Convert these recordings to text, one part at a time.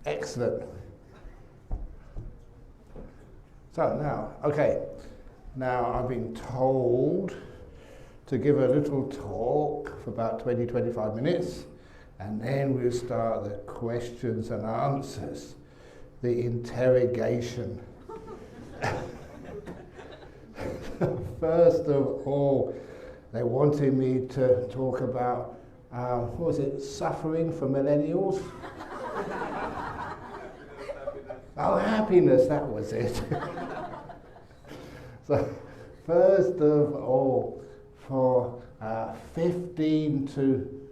Excellent. So now I've been told to give a little talk for about 20-25 minutes, and then we'll start the questions and answers, the interrogation. First of all, they wanted me to talk about, suffering for millennials? Oh, happiness, that was it. So, first of all, for 15 to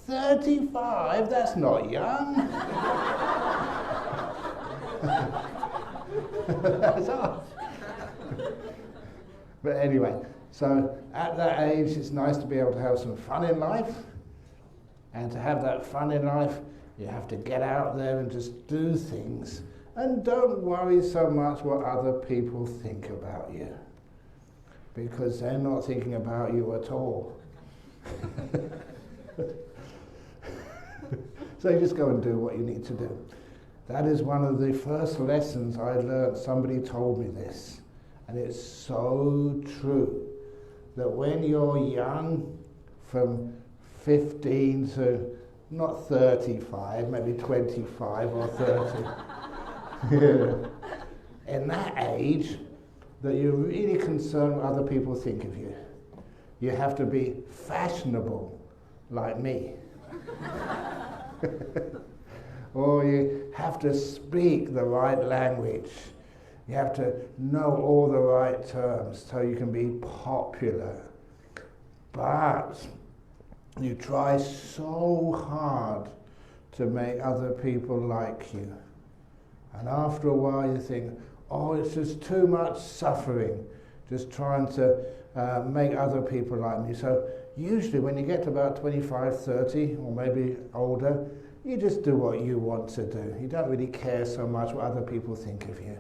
35, that's not young. That's odd. But anyway, so at that age, it's nice to be able to have some fun in life. And to have that fun in life, you have to get out there and just do things. And don't worry so much what other people think about you, because they're not thinking about you at all. So you just go and do what you need to do. That is one of the first lessons I learned. Somebody told me this, and it's so true, that when you're young, from 15 to not 35, maybe 25 or 30, in that age, that you're really concerned what other people think of you. You have to be fashionable, like me. Or you have to speak the right language. You have to know all the right terms so you can be popular. But you try so hard to make other people like you. And after a while you think, oh, it's just too much suffering, just trying to make other people like me. So usually when you get to about 25, 30, or maybe older, you just do what you want to do. You don't really care so much what other people think of you.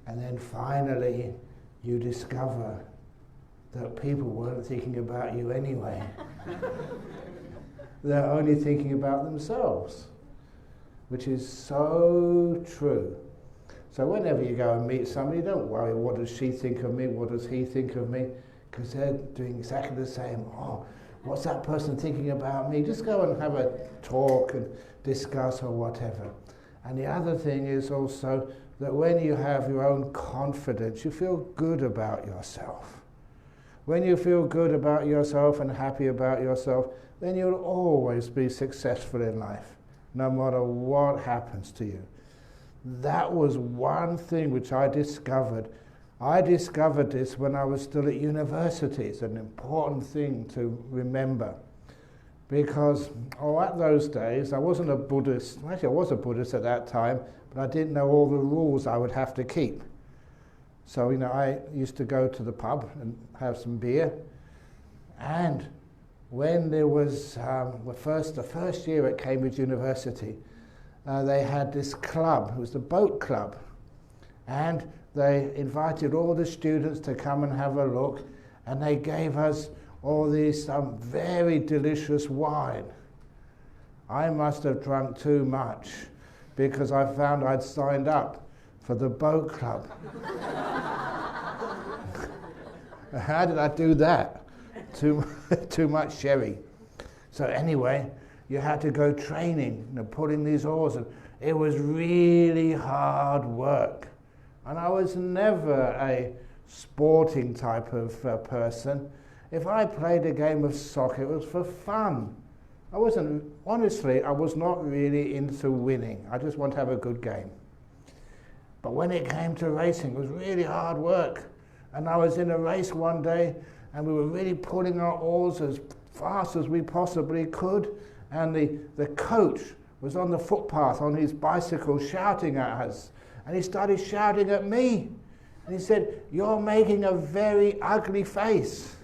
And then finally you discover that people weren't thinking about you anyway. They're only thinking about themselves, which is so true. So whenever you go and meet somebody, don't worry, what does she think of me, what does he think of me, because they're doing exactly the same. Oh, what's that person thinking about me? Just go and have a talk and discuss or whatever. And the other thing is also that when you have your own confidence, you feel good about yourself. When you feel good about yourself and happy about yourself, then you'll always be successful in life, no matter what happens to you. That was one thing which I discovered. I discovered this when I was still at university. It's an important thing to remember. Because, at those days, I wasn't a Buddhist. Actually, I was a Buddhist at that time, but I didn't know all the rules I would have to keep. So, I used to go to the pub and have some beer. And when there was the first year at Cambridge University, they had this club. It was the boat club. And they invited all the students to come and have a look, and they gave us all these very delicious wine. I must have drunk too much, because I found I'd signed up for the boat club. How did I do that? Too much sherry. So anyway, you had to go training, pulling these oars, and it was really hard work. And I was never a sporting type of person. If I played a game of soccer, it was for fun. I was not really into winning. I just want to have a good game. But when it came to racing, it was really hard work. And I was in a race one day, and we were really pulling our oars as fast as we possibly could. And the coach was on the footpath on his bicycle shouting at us. And he started shouting at me. And he said, "You're making a very ugly face."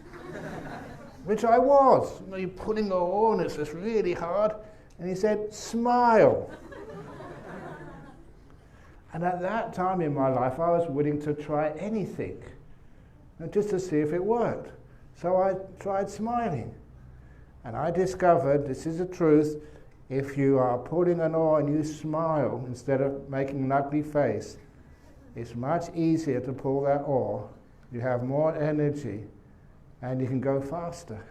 Which I was. You're pulling the oar and it's just really hard. And he said, "Smile." And at that time in my life, I was willing to try anything. and just to see if it worked. So I tried smiling. And I discovered, this is the truth, if you are pulling an oar and you smile instead of making an ugly face, it's much easier to pull that oar. You have more energy and you can go faster.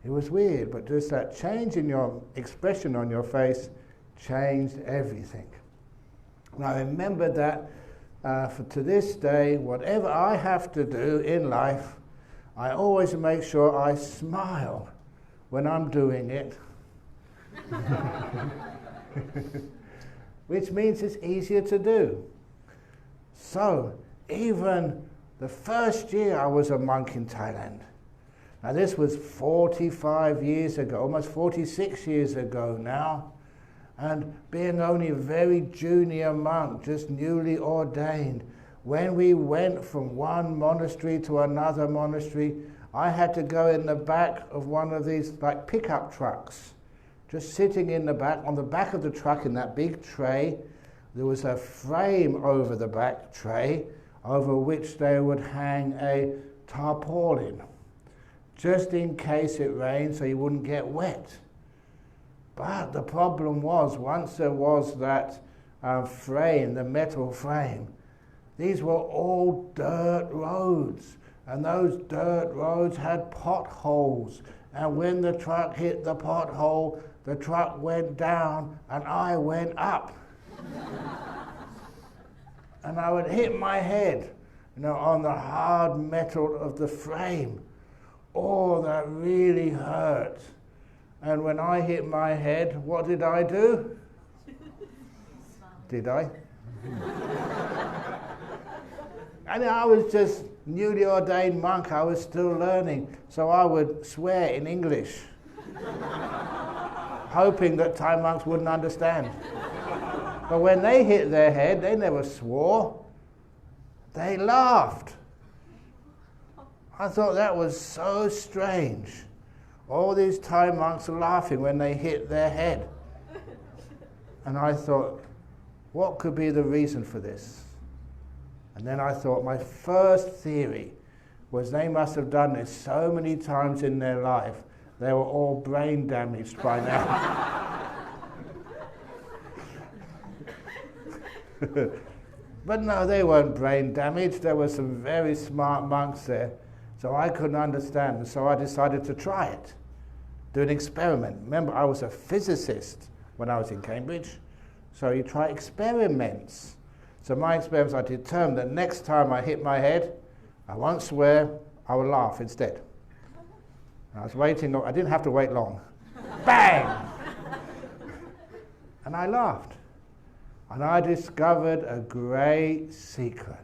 It was weird, but just that change in your expression on your face changed everything. And I remember that to this day, whatever I have to do in life, I always make sure I smile when I'm doing it. Which means it's easier to do. So, even the first year I was a monk in Thailand, now this was 45 years ago, almost 46 years ago now, and being only a very junior monk, just newly ordained, when we went from one monastery to another monastery, I had to go in the back of one of these like pickup trucks, just sitting in the back. On the back of the truck in that big tray, there was a frame over the back tray over which they would hang a tarpaulin, just in case it rained so you wouldn't get wet. But the problem was, once there was that frame, the metal frame, these were all dirt roads, and those dirt roads had potholes, and when the truck hit the pothole, the truck went down and I went up. And I would hit my head, on the hard metal of the frame. Oh, that really hurt. And when I hit my head, what did I do? Did I? And I was just newly ordained monk, I was still learning, so I would swear in English, hoping that Thai monks wouldn't understand. But when they hit their head, they never swore, they laughed. I thought that was so strange. All these Thai monks are laughing when they hit their head. And I thought, what could be the reason for this? And then I thought, my first theory was they must have done this so many times in their life, they were all brain damaged by now. But no, they weren't brain damaged. There were some very smart monks there. So I couldn't understand, and so I decided to try it, do an experiment. Remember, I was a physicist when I was in Cambridge, so you try experiments. So my experiments, I determined that next time I hit my head, I won't swear, I will laugh instead. And I was waiting, I didn't have to wait long. Bang! And I laughed. And I discovered a great secret.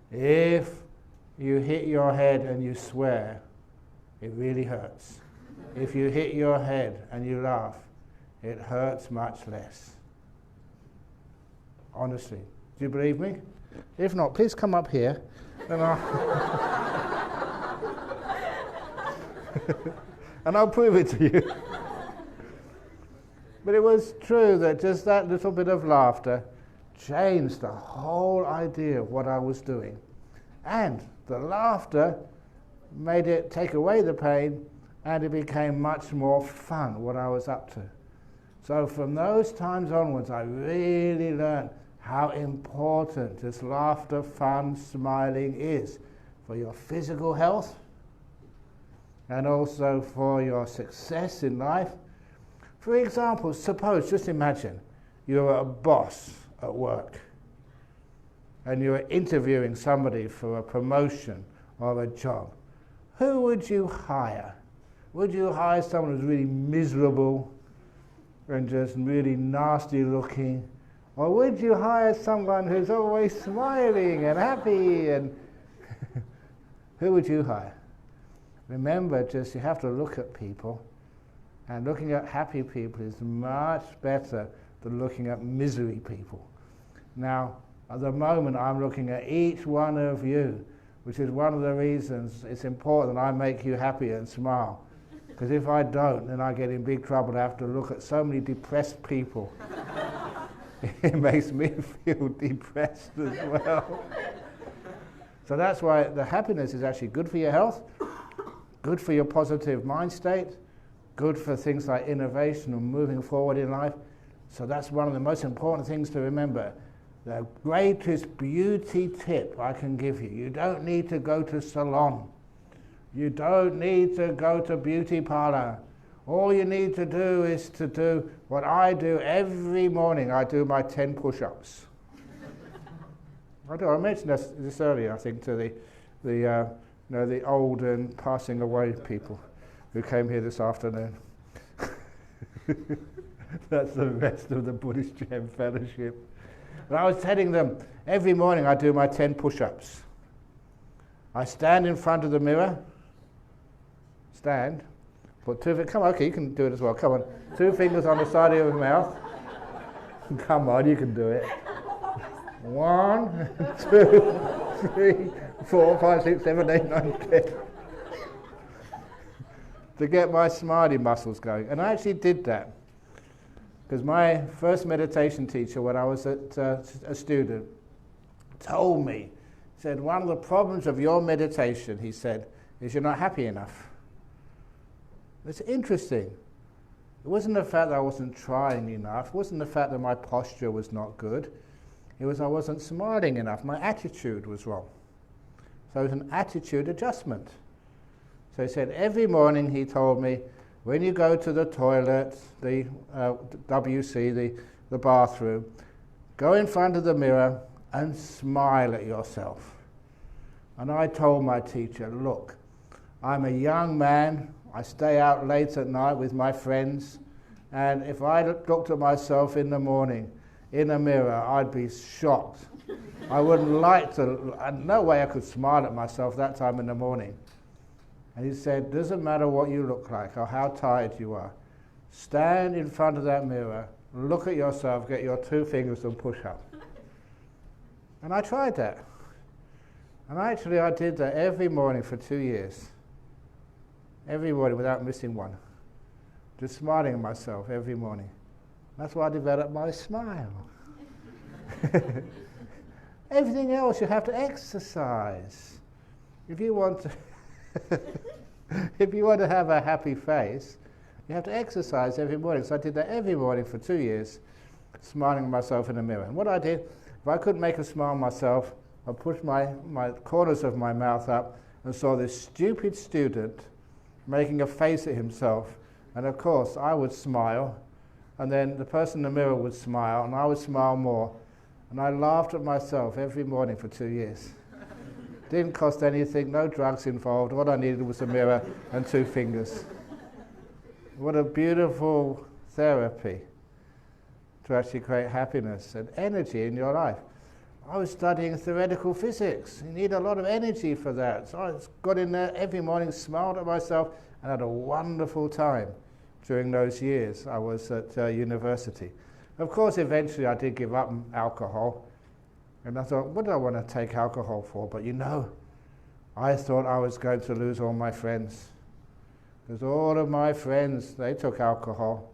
If you hit your head and you swear, it really hurts. If you hit your head and you laugh, it hurts much less. Honestly. Do you believe me? If not, please come up here. And I'll prove it to you. But it was true that just that little bit of laughter changed the whole idea of what I was doing. And the laughter made it take away the pain, and it became much more fun, what I was up to. So from those times onwards, I really learned how important this laughter, fun, smiling is for your physical health and also for your success in life. For example, suppose, just imagine, you're a boss at work and you're interviewing somebody for a promotion or a job. Who would you hire? Would you hire someone who's really miserable and just really nasty looking? Or would you hire someone who's always smiling and happy? And who would you hire? Remember, just you have to look at people, and looking at happy people is much better than looking at misery people. Now, at the moment, I'm looking at each one of you, which is one of the reasons it's important that I make you happy and smile. Because if I don't, then I get in big trouble. I have to look at so many depressed people. It makes me feel depressed as well. So that's why the happiness is actually good for your health, good for your positive mind state, good for things like innovation and moving forward in life. So that's one of the most important things to remember. The greatest beauty tip I can give you. You don't need to go to salon. You don't need to go to beauty parlor. All you need to do is to do what I do every morning. I do my 10 push-ups. I mentioned this earlier, I think, to the old and passing away people who came here this afternoon. That's the rest of the Buddhist Gem Fellowship. And I was telling them, every morning I do my 10 push-ups. I stand in front of the mirror, put two fingers, come on, okay, you can do it as well, come on. 2 fingers on the side of your mouth. Come on, you can do it. 1, 2, 3, 4, 5, 6, 7, 8, 9, 10. To get my smiling muscles going. And I actually did that. Because my first meditation teacher, when I was a student, told me, said, one of the problems of your meditation, he said, is you're not happy enough. It's interesting. It wasn't the fact that I wasn't trying enough. It wasn't the fact that my posture was not good. It was I wasn't smiling enough. My attitude was wrong. So it was an attitude adjustment. So he said, every morning he told me, when you go to the toilet, the WC, the bathroom, go in front of the mirror and smile at yourself. And I told my teacher, look, I'm a young man, I stay out late at night with my friends, and if I looked at myself in the morning in a mirror, I'd be shocked. I wouldn't like to, no way I could smile at myself that time in the morning. And he said, doesn't matter what you look like or how tired you are, stand in front of that mirror, look at yourself, get your 2 fingers and push up. And I tried that. And actually I did that every morning for 2 years. Every morning without missing one. Just smiling at myself every morning. That's why I developed my smile. Everything else you have to exercise. If you want to have a happy face, you have to exercise every morning. So I did that every morning for 2 years, smiling at myself in the mirror. And what I did, if I couldn't make a smile myself, I pushed my corners of my mouth up and saw this stupid student making a face at himself. And of course, I would smile, and then the person in the mirror would smile, and I would smile more. And I laughed at myself every morning for 2 years. Didn't cost anything, no drugs involved. All I needed was a mirror and 2 fingers. What a beautiful therapy to actually create happiness and energy in your life. I was studying theoretical physics. You need a lot of energy for that. So I got in there every morning, smiled at myself, and had a wonderful time during those years I was at university. Of course, eventually I did give up alcohol. And I thought, what do I want to take alcohol for? But you know, I thought I was going to lose all my friends. Because all of my friends, they took alcohol.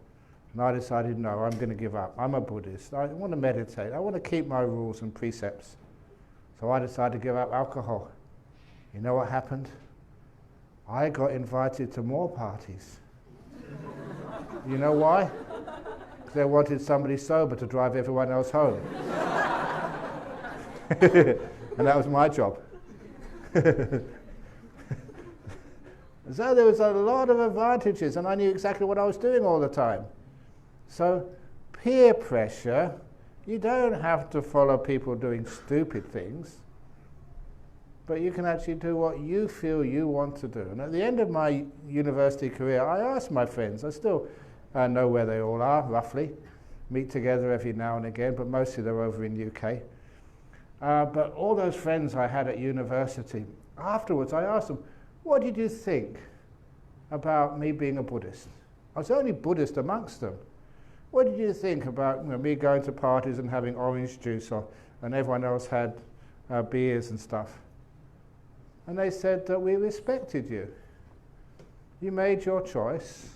And I decided, no, I'm going to give up. I'm a Buddhist. I want to meditate. I want to keep my rules and precepts. So I decided to give up alcohol. You know what happened? I got invited to more parties. You know why? Because they wanted somebody sober to drive everyone else home. And that was my job. So there was a lot of advantages, and I knew exactly what I was doing all the time. So peer pressure, you don't have to follow people doing stupid things, but you can actually do what you feel you want to do. And at the end of my university career, I asked my friends, I still know where they all are, roughly, meet together every now and again, but mostly they're over in UK. But all those friends I had at university, afterwards I asked them, what did you think about me being a Buddhist? I was the only Buddhist amongst them. What did you think about me going to parties and having orange juice, and everyone else had beers and stuff? And they said that we respected you. You made your choice,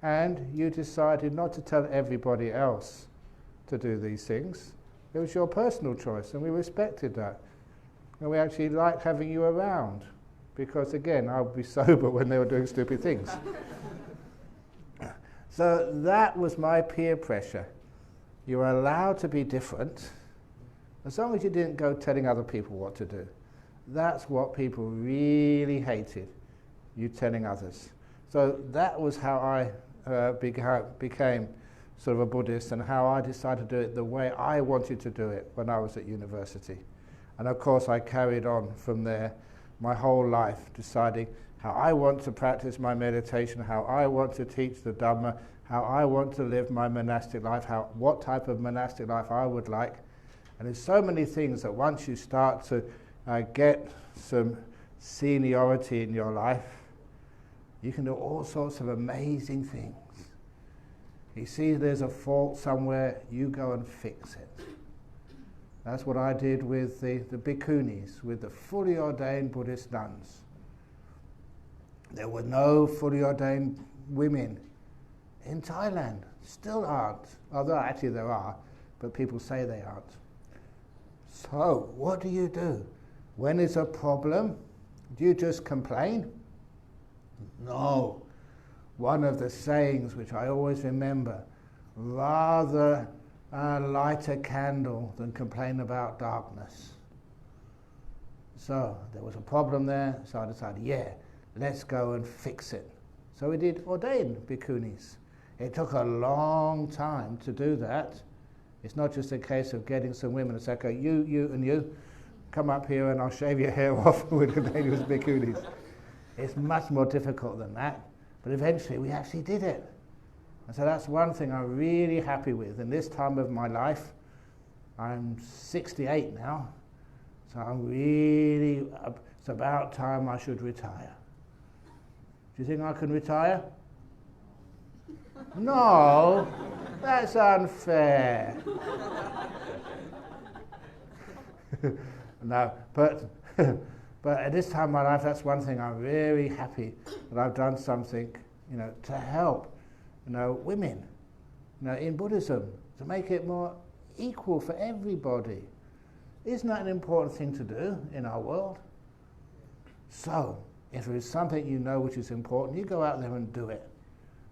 and you decided not to tell everybody else to do these things. It was your personal choice, and we respected that. And we actually liked having you around. Because again, I would be sober when they were doing stupid things. So that was my peer pressure. You were allowed to be different, as long as you didn't go telling other people what to do. That's what people really hated, you telling others. So that was how I became sort of a Buddhist, and how I decided to do it the way I wanted to do it when I was at university. And of course I carried on from there my whole life, deciding how I want to practice my meditation, how I want to teach the Dharma, how I want to live my monastic life, what type of monastic life I would like. And there's so many things that once you start to get some seniority in your life, you can do all sorts of amazing things. You see there's a fault somewhere, you go and fix it. That's what I did with the bhikkhunis, with the fully ordained Buddhist nuns. There were no fully ordained women in Thailand, still aren't, although actually there are, but people say they aren't. So, what do? When there's a problem, do you just complain? No. One of the sayings which I always remember, rather light a candle than complain about darkness. So, there was a problem there, so I decided, let's go and fix it. So we did ordain bhikkhunis. It took a long time to do that. It's not just a case of getting some women to say, okay, you and you, come up here and I'll shave your hair off with the name of bhikkhunis. It's much more difficult than that, but eventually we actually did it. And so that's one thing I'm really happy with. In this time of my life, I'm 68 now, so I'm really, it's about time I should retire. Do you think I can retire? No, that's unfair. No, but at this time in my life, that's one thing I'm very happy that I've done something, to help, women, in Buddhism, to make it more equal for everybody. Isn't that an important thing to do in our world? So, if there is something which is important, you go out there and do it.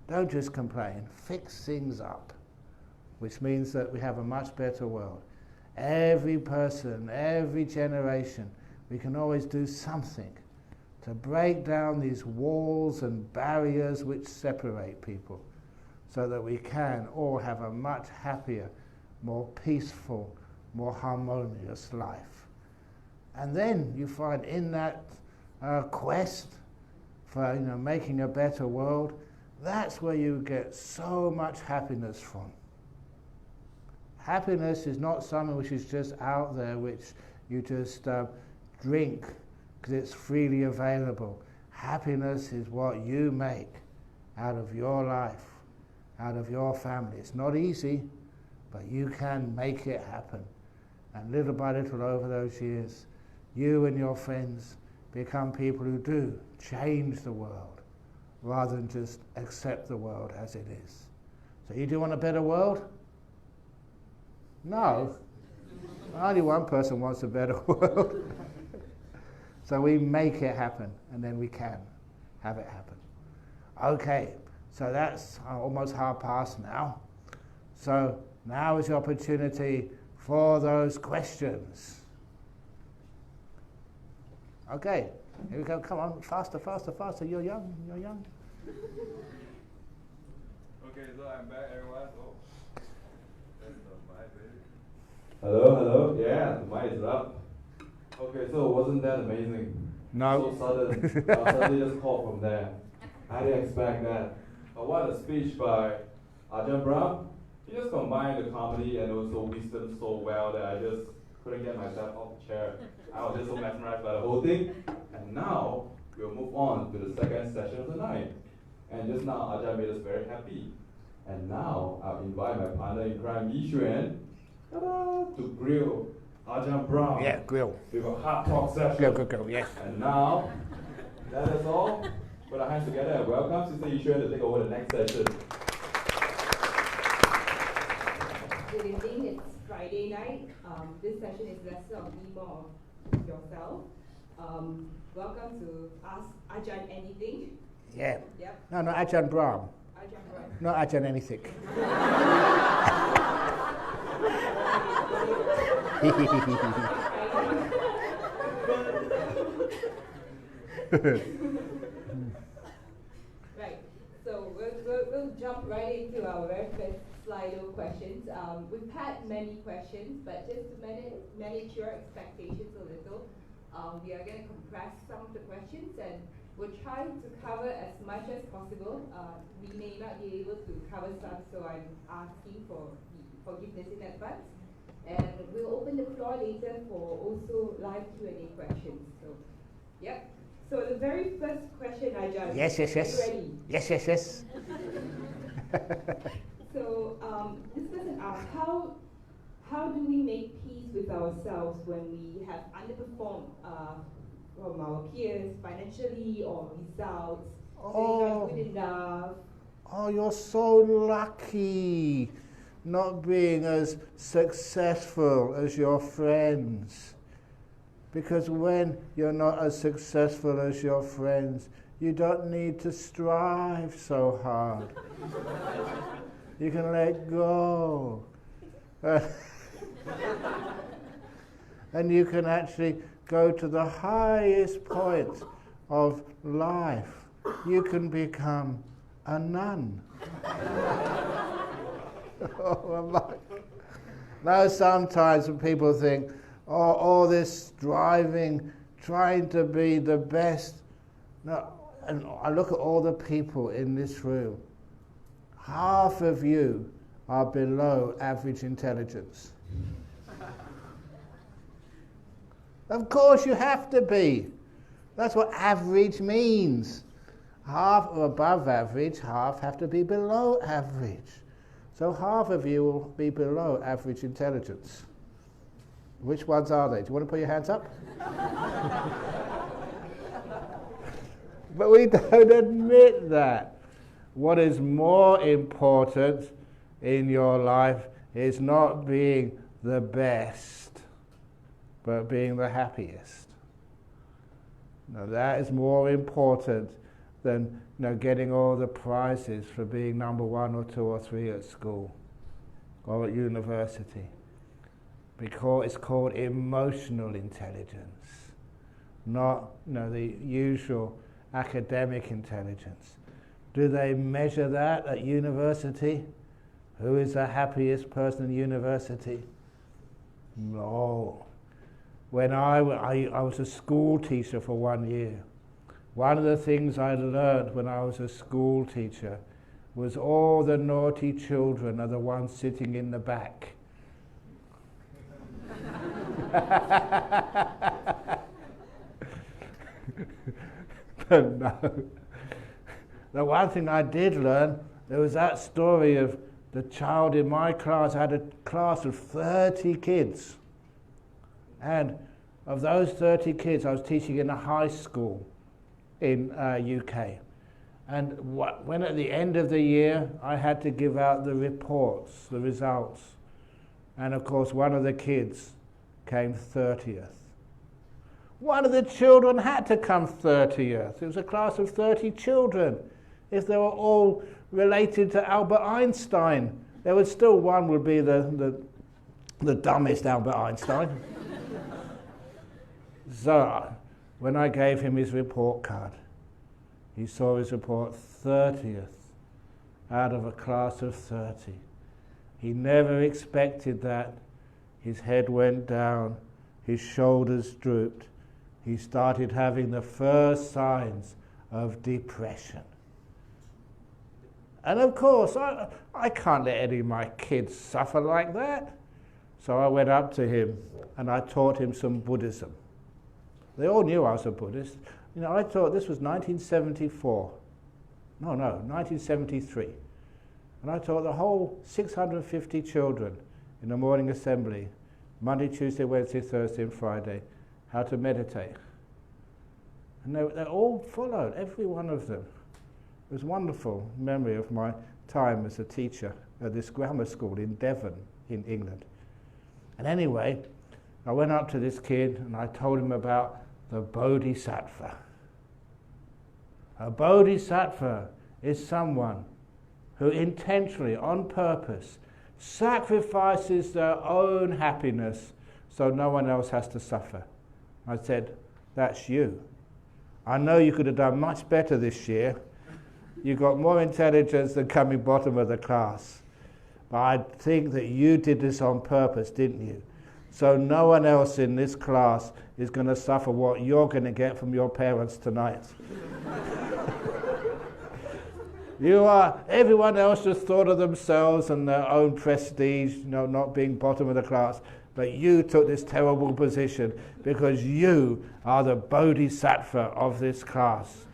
Don't just complain. Fix things up, which means that we have a much better world. Every person, every generation, we can always do something to break down these walls and barriers which separate people, so that we can all have a much happier, more peaceful, more harmonious life. And then you find in that quest for making a better world, that's where you get so much happiness from. Happiness is not something which is just out there, which you just drink because it's freely available. Happiness is what you make out of your life, out of your family. It's not easy, but you can make it happen. And little by little over those years, you and your friends become people who do change the world, rather than just accept the world as it is. So you do want a better world? No. Only one person wants a better world. So we make it happen, and then we can have it happen. Okay, so that's almost half past now. So now is the opportunity for those questions. Okay, here we go. Come on, faster, faster, faster. You're young, you're young. Okay, so I'm back, everyone. Oh, that's the mic, baby. Hello. Yeah, the mic is up. Okay, so wasn't that amazing? No. So sudden. I suddenly just called from there. I didn't expect that. But what a speech by Ajahn Brahm. He just combined the comedy and also wisdom so well that I just couldn't get myself off the chair. I was just so mesmerized by the whole thing. And now, we'll move on to the second session of the night. And just now, Ajahn made us very happy. And now, I'll invite my partner in crime, Yixuan, to grill Ajahn Brahm. Yeah, grill. With a hard talk session. Go, yes. And now, that is all. Put our hands together and welcome Sister Yixuan to take over the next session. Good evening, it's Friday night. This session is lesser of me, more yourself. Welcome to Ask Ajahn Anything. Yeah. Yep. No, not Ajahn Brahm. Ajahn Brahm. Not Ajahn anything. Right. So we'll jump right into our very first Slido questions. We've had many questions, but just to manage your expectations a little, we are going to compress some of the questions and we'll try to cover as much as possible. We may not be able to cover some, so I'm asking for forgiveness in advance. And we'll open the floor later for also live Q&A questions. So, yep. So the very first question, Ajahn. Yes. Are you ready? Yes. So this person asks, how do we make peace with ourselves when we have underperformed from our peers financially or results? They're not good enough. Oh, you're so lucky not being as successful as your friends. Because when you're not as successful as your friends, you don't need to strive so hard. You can let go. And you can actually go to the highest point of life. You can become a nun. Now sometimes when people think, oh, all this striving, trying to be the best. No, and I look at all the people in this room. Half of you are below average intelligence. Of course you have to be. That's what average means. Half are above average, half have to be below average. So half of you will be below average intelligence. Which ones are they? Do you want to put your hands up? But we don't admit that. What is more important in your life is not being the best, but being the happiest. Now that is more important than getting all the prizes for being number 1 or 2 or 3 at school or at university. Because it's called emotional intelligence, not the usual academic intelligence. Do they measure that at university? Who is the happiest person in university? No. When I was a school teacher for 1 year, one of the things I learned when I was a school teacher was all the naughty children are the ones sitting in the back. But no. The one thing I did learn, there was that story of the child in my class. I had a class of 30 kids. And of those 30 kids, I was teaching in a high school in UK. And when at the end of the year, I had to give out the reports, the results. And of course, one of the kids came 30th. One of the children had to come 30th. It was a class of 30 children. If they were all related to Albert Einstein, there would still one would be the dumbest Albert Einstein. So, when I gave him his report card, he saw his report 30th out of a class of 30. He never expected that. His head went down, his shoulders drooped. He started having the first signs of depression. And of course, I can't let any of my kids suffer like that. So I went up to him and I taught him some Buddhism. They all knew I was a Buddhist. I taught, this was 1974. No, 1973. And I taught the whole 650 children in the morning assembly, Monday, Tuesday, Wednesday, Thursday and Friday, how to meditate. And they all followed, every one of them. It was a wonderful memory of my time as a teacher at this grammar school in Devon, in England. And anyway, I went up to this kid and I told him about the Bodhisattva. A Bodhisattva is someone who intentionally, on purpose, sacrifices their own happiness so no one else has to suffer. I said, that's you. I know you could have done much better this year. You got more intelligence than coming bottom of the class. But I think that you did this on purpose, didn't you? So no one else in this class is going to suffer what you're going to get from your parents tonight. Everyone else just thought of themselves and their own prestige, not being bottom of the class. But you took this terrible position because you are the Bodhisattva of this class.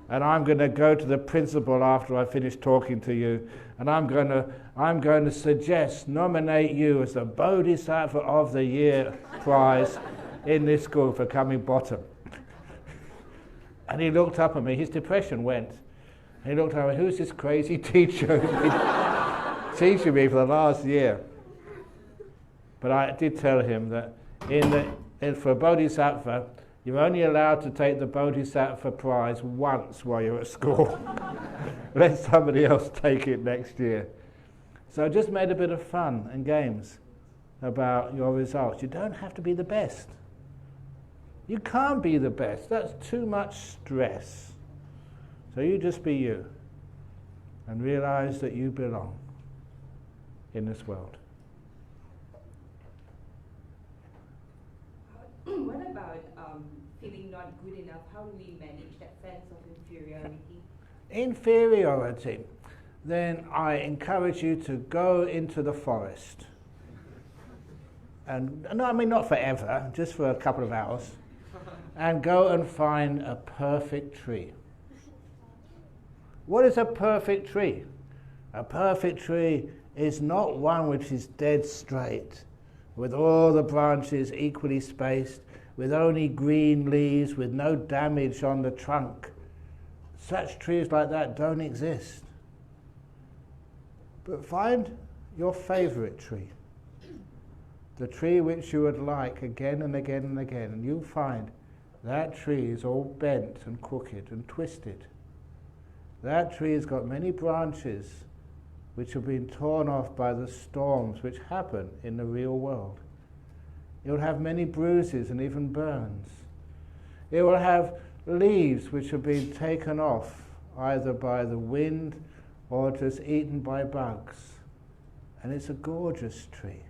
And I'm going to go to the principal after I finish talking to you, and I'm going to nominate you as the Bodhisattva of the Year prize in this school for coming bottom. And he looked up at me, his depression went. He looked at me, who's this crazy teacher who's been teaching me for the last year? But I did tell him that for a Bodhisattva, you're only allowed to take the Bodhisattva prize once while you're at school. Let somebody else take it next year. So I just made a bit of fun and games about your results. You don't have to be the best. You can't be the best. That's too much stress. So you just be you and realize that you belong in this world. What about feeling not good enough? How do we manage that sense of inferiority? Inferiority. Then I encourage you to go into the forest. And no, I mean not forever, just for a couple of hours. And go and find a perfect tree. What is a perfect tree? A perfect tree is not one which is dead straight, with all the branches equally spaced, with only green leaves, with no damage on the trunk. Such trees like that don't exist. But find your favorite tree, the tree which you would like again and again and again, and you'll find that tree is all bent and crooked and twisted. That tree has got many branches which have been torn off by the storms which happen in the real world. It will have many bruises and even burns. It will have leaves which have been taken off either by the wind or just eaten by bugs. And it's a gorgeous tree,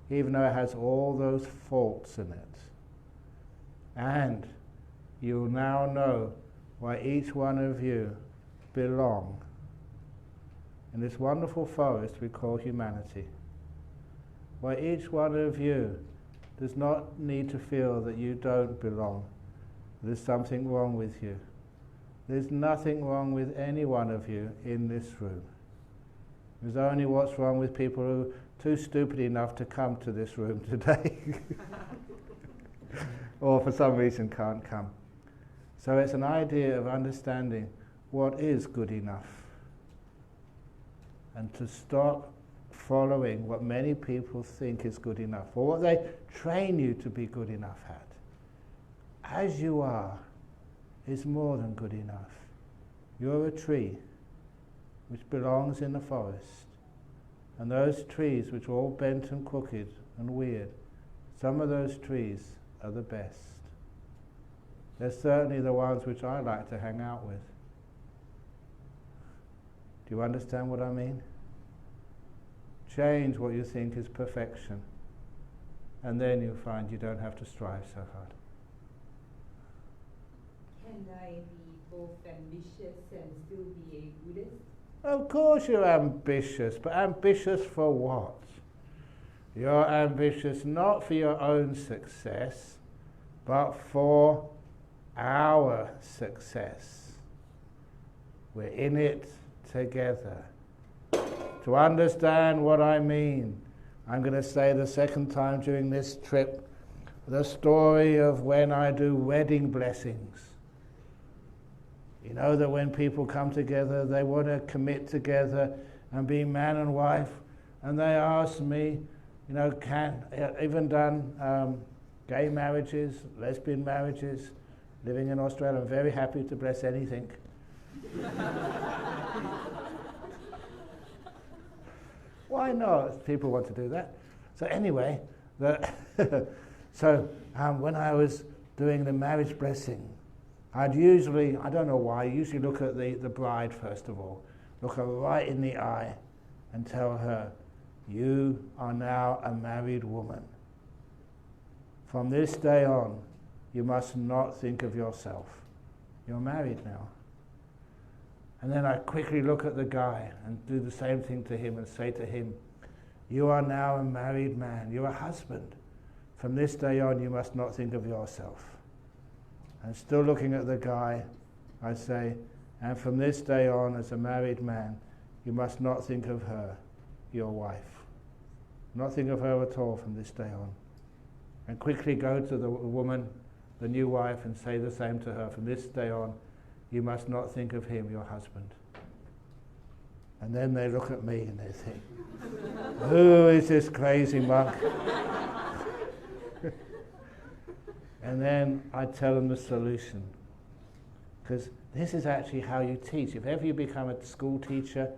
even though it has all those faults in it. And you'll now know why each one of you belong in this wonderful forest we call humanity. Why each one of you does not need to feel that you don't belong. There's something wrong with you. There's nothing wrong with any one of you in this room. There's only what's wrong with people who are too stupid enough to come to this room today. Or for some reason can't come. So it's an idea of understanding what is good enough, and to stop following what many people think is good enough, or what they train you to be good enough at. As you are is more than good enough. You're a tree which belongs in the forest, and those trees which are all bent and crooked and weird, some of those trees are the best. They're certainly the ones which I like to hang out with. Do you understand what I mean? Change what you think is perfection, and then you'll find you don't have to strive so hard. Can I be both ambitious and still be a Buddhist? Of course you're ambitious, but ambitious for what? You're ambitious not for your own success, but for our success. We're in it together. To understand what I mean, I'm going to say the second time during this trip the story of when I do wedding blessings. You know that when people come together, they want to commit together and be man and wife, and they ask me, you know, even done gay marriages, lesbian marriages, living in Australia. I'm very happy to bless anything. Why not? People want to do that. So anyway, when I was doing the marriage blessing, I'd usually, I don't know why, usually look at the bride first of all, look her right in the eye and tell her, you are now a married woman. From this day on, you must not think of yourself. You're married now. And then I quickly look at the guy and do the same thing to him and say to him, you are now a married man, you're a husband. From this day on, you must not think of yourself. And still looking at the guy, I say, and from this day on, as a married man, you must not think of her, your wife. Not think of her at all from this day on. And quickly go to the woman, the new wife, and say the same to her. From this day on, you must not think of him, your husband. And then they look at me and they think, who is this crazy monk? And then I tell them the solution. Because this is actually how you teach. If ever you become a school teacher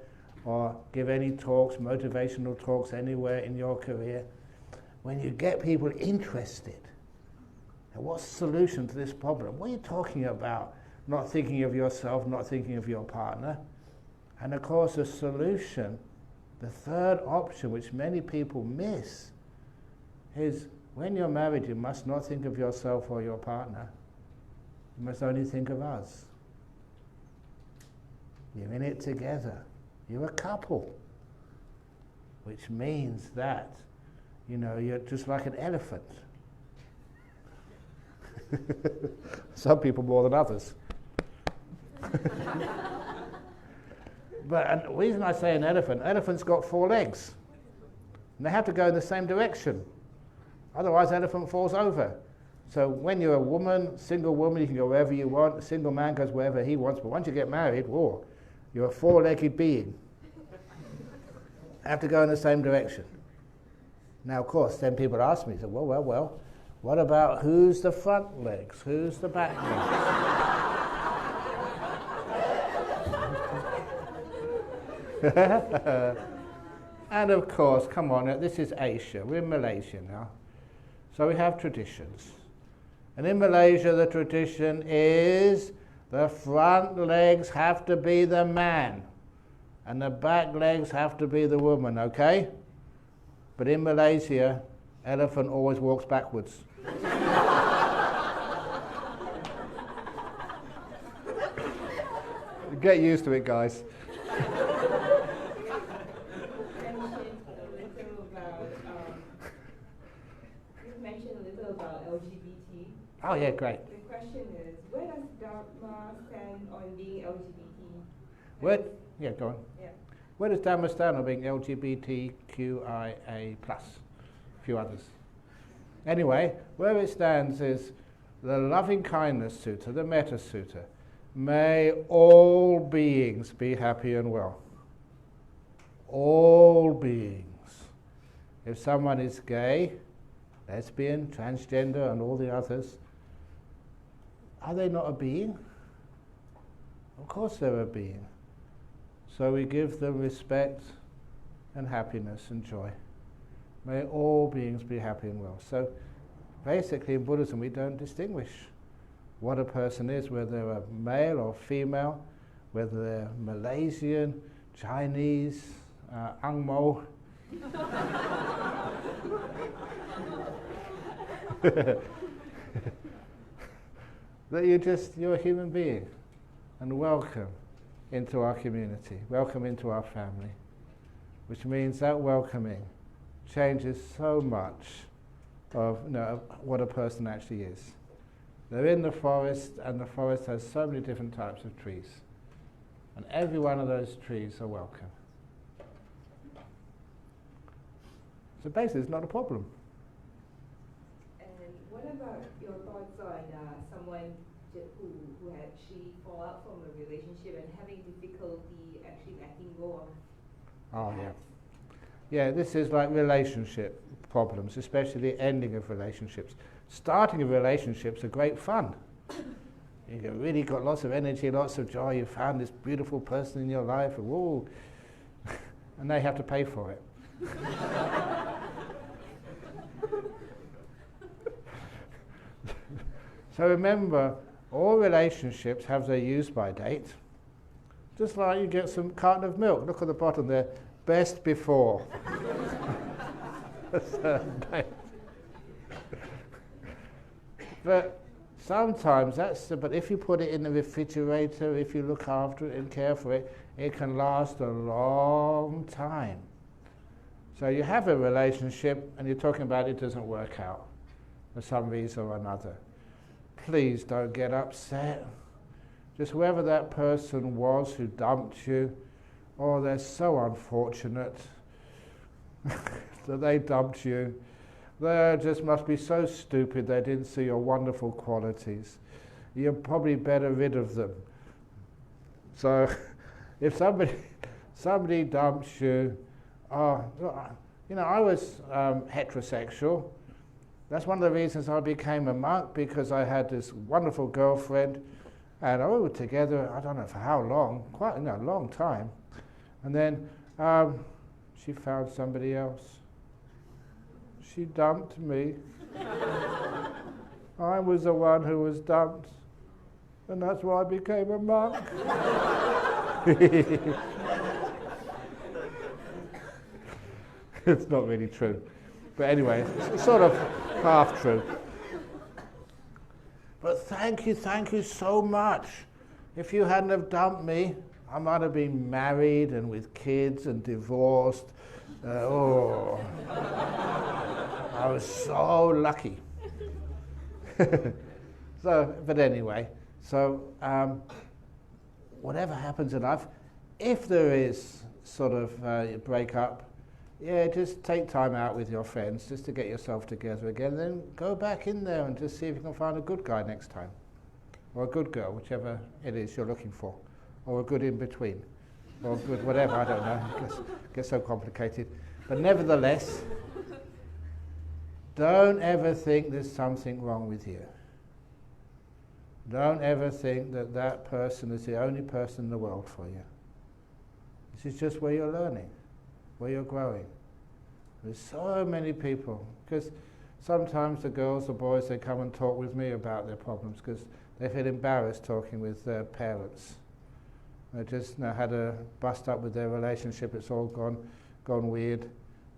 or give any talks, motivational talks anywhere in your career, when you get people interested, what's the solution to this problem? What are you talking about? Not thinking of yourself, not thinking of your partner. And of course the solution, the third option, which many people miss, is when you're married, you must not think of yourself or your partner. You must only think of us. You're in it together. You're a couple. Which means that, you know, you're just like an elephant. Some people more than others. But the reason I say an elephant's got 4 legs. And they have to go in the same direction. Otherwise, the elephant falls over. So when you're a woman, single woman, you can go wherever you want. A single man goes wherever he wants. But once you get married, whoa, you're a 4-legged being. Have to go in the same direction. Now, of course, then people ask me, so, well, what about who's the front legs? Who's the back legs? And of course, come on, this is Asia. We're in Malaysia now. So we have traditions. And in Malaysia, the tradition is the front legs have to be the man and the back legs have to be the woman, okay? But in Malaysia, elephant always walks backwards. Get used to it, guys. About LGBT. Oh yeah, great. The question is, where does Dharma stand on being LGBT? Yeah, go on. Yeah. Where does Dharma stand on being LGBTQIA+? A few others. Anyway, where it stands is the Lovingkindness Sutta, the Metta Sutta. May all beings be happy and well. All beings. If someone is gay, lesbian, transgender, and all the others, are they not a being? Of course they're a being. So we give them respect and happiness and joy. May all beings be happy and well. So basically in Buddhism we don't distinguish what a person is, whether they're a male or female, whether they're Malaysian, Chinese, Angmo. That you're a human being and welcome into our community, welcome into our family, which means that welcoming changes so much of what a person actually is. They're in the forest and the forest has so many different types of trees and every one of those trees are welcome. So basically it's not a problem. What about your thoughts on someone who actually fall out from a relationship and having difficulty actually letting go of? Oh yeah. Yeah, this is like relationship problems, especially the ending of relationships. Starting of relationships are great fun. You really got lots of energy, lots of joy. You found this beautiful person in your life, and whoa, and they have to pay for it. So remember, all relationships have their use-by date. Just like you get some carton of milk. Look at the bottom there. Best before. A certain date. But sometimes but if you put it in the refrigerator, if you look after it and care for it, it can last a long time. So you have a relationship and you're talking about it doesn't work out for some reason or another. Please don't get upset. Just whoever that person was who dumped you, oh, they're so unfortunate that they dumped you. They just must be so stupid they didn't see your wonderful qualities. You're probably better rid of them. So if somebody dumps you, I was heterosexual. That's one of the reasons I became a monk, because I had this wonderful girlfriend, and we were together, I don't know for how long, quite a long time. And then she found somebody else. She dumped me. I was the one who was dumped, and that's why I became a monk. It's not really true. But anyway, it's sort of half true. But thank you so much. If you hadn't have dumped me, I might have been married and with kids and divorced. I was so lucky. But anyway, whatever happens in life, if there is sort of a breakup, just take time out with your friends just to get yourself together again, then go back in there and just see if you can find a good guy next time, or a good girl, whichever it is you're looking for, or a good in-between, or a good whatever, I don't know, it gets so complicated. But nevertheless, don't ever think there's something wrong with you. Don't ever think that that person is the only person in the world for you. This is just where you're learning, where you're growing. There's so many people, because sometimes the girls or boys, they come and talk with me about their problems because they feel embarrassed talking with their parents. They just had a bust up with their relationship, it's all gone weird,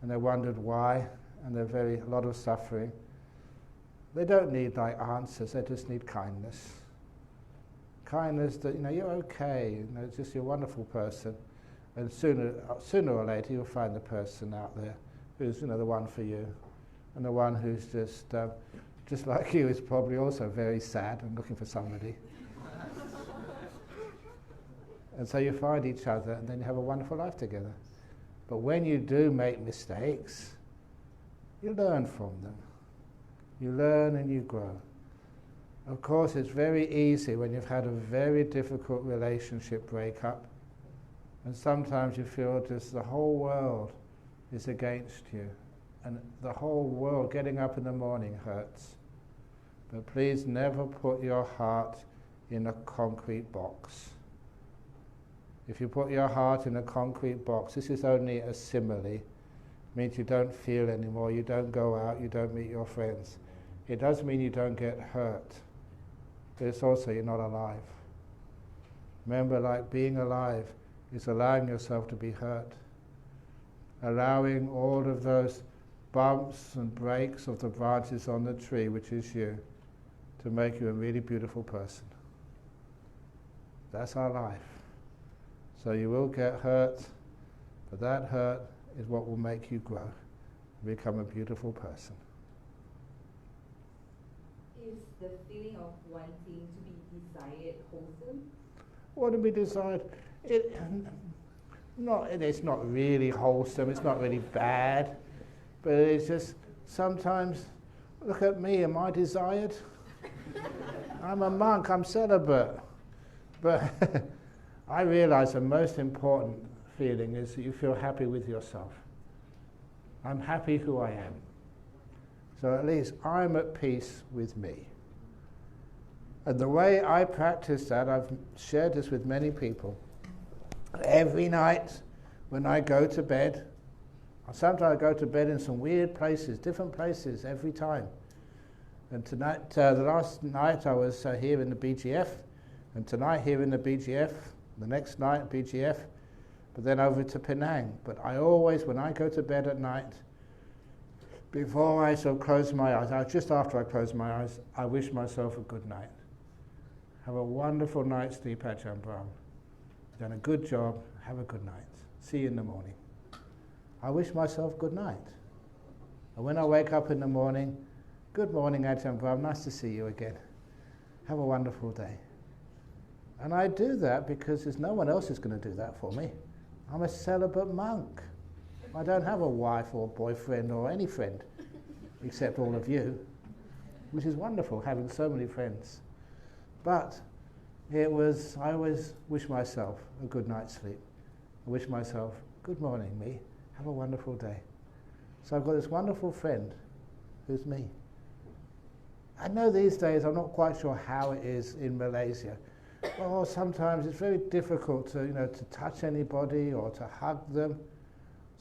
and they wondered why, and they're a lot of suffering. They don't need answers, they just need kindness. Kindness that, you're okay, it's just you're a wonderful person. And sooner or later you'll find the person out there who's the one for you, and the one who's just like you is probably also very sad and looking for somebody. And so you find each other, and then you have a wonderful life together. But when you do make mistakes, you learn from them. You learn and you grow. Of course, it's very easy when you've had a very difficult relationship breakup, and sometimes you feel just the whole world is against you, and the whole world getting up in the morning hurts. But please never put your heart in a concrete box. If you put your heart in a concrete box, this is only a simile. It means you don't feel anymore, you don't go out, you don't meet your friends. It does mean you don't get hurt, but it's also you're not alive. Remember, being alive is allowing yourself to be hurt, allowing all of those bumps and breaks of the branches on the tree, which is you, to make you a really beautiful person. That's our life. So you will get hurt, but that hurt is what will make you grow and become a beautiful person. Is the feeling of wanting to be desired wholesome? What to be desired? It's not really wholesome, it's not really bad, but it's just sometimes, look at me, am I desired? I'm a monk, I'm celibate. But I realize the most important feeling is that you feel happy with yourself. I'm happy who I am. So at least I'm at peace with me. And the way I practice that, I've shared this with many people. Every night when I go to bed, sometimes I go to bed in some weird places, different places every time. And tonight, the last night I was here in the BGF, and tonight here in the BGF, the next night BGF, but then over to Penang. But I always, when I go to bed at night, before I sort of close my eyes, just after I close my eyes, I wish myself a good night. Have a wonderful night's sleep, Ajahn Brahm. Done a good job, have a good night. See you in the morning. I wish myself good night. And when I wake up in the morning, good morning, Ajahn Brahm, nice to see you again. Have a wonderful day. And I do that because there's no one else who's going to do that for me. I'm a celibate monk. I don't have a wife or boyfriend or any friend, except all of you, which is wonderful, having so many friends. But I always wish myself a good night's sleep. I wish myself, good morning, me. Have a wonderful day. So I've got this wonderful friend who's me. I know these days, I'm not quite sure how it is in Malaysia. Well, sometimes it's very difficult to touch anybody or to hug them.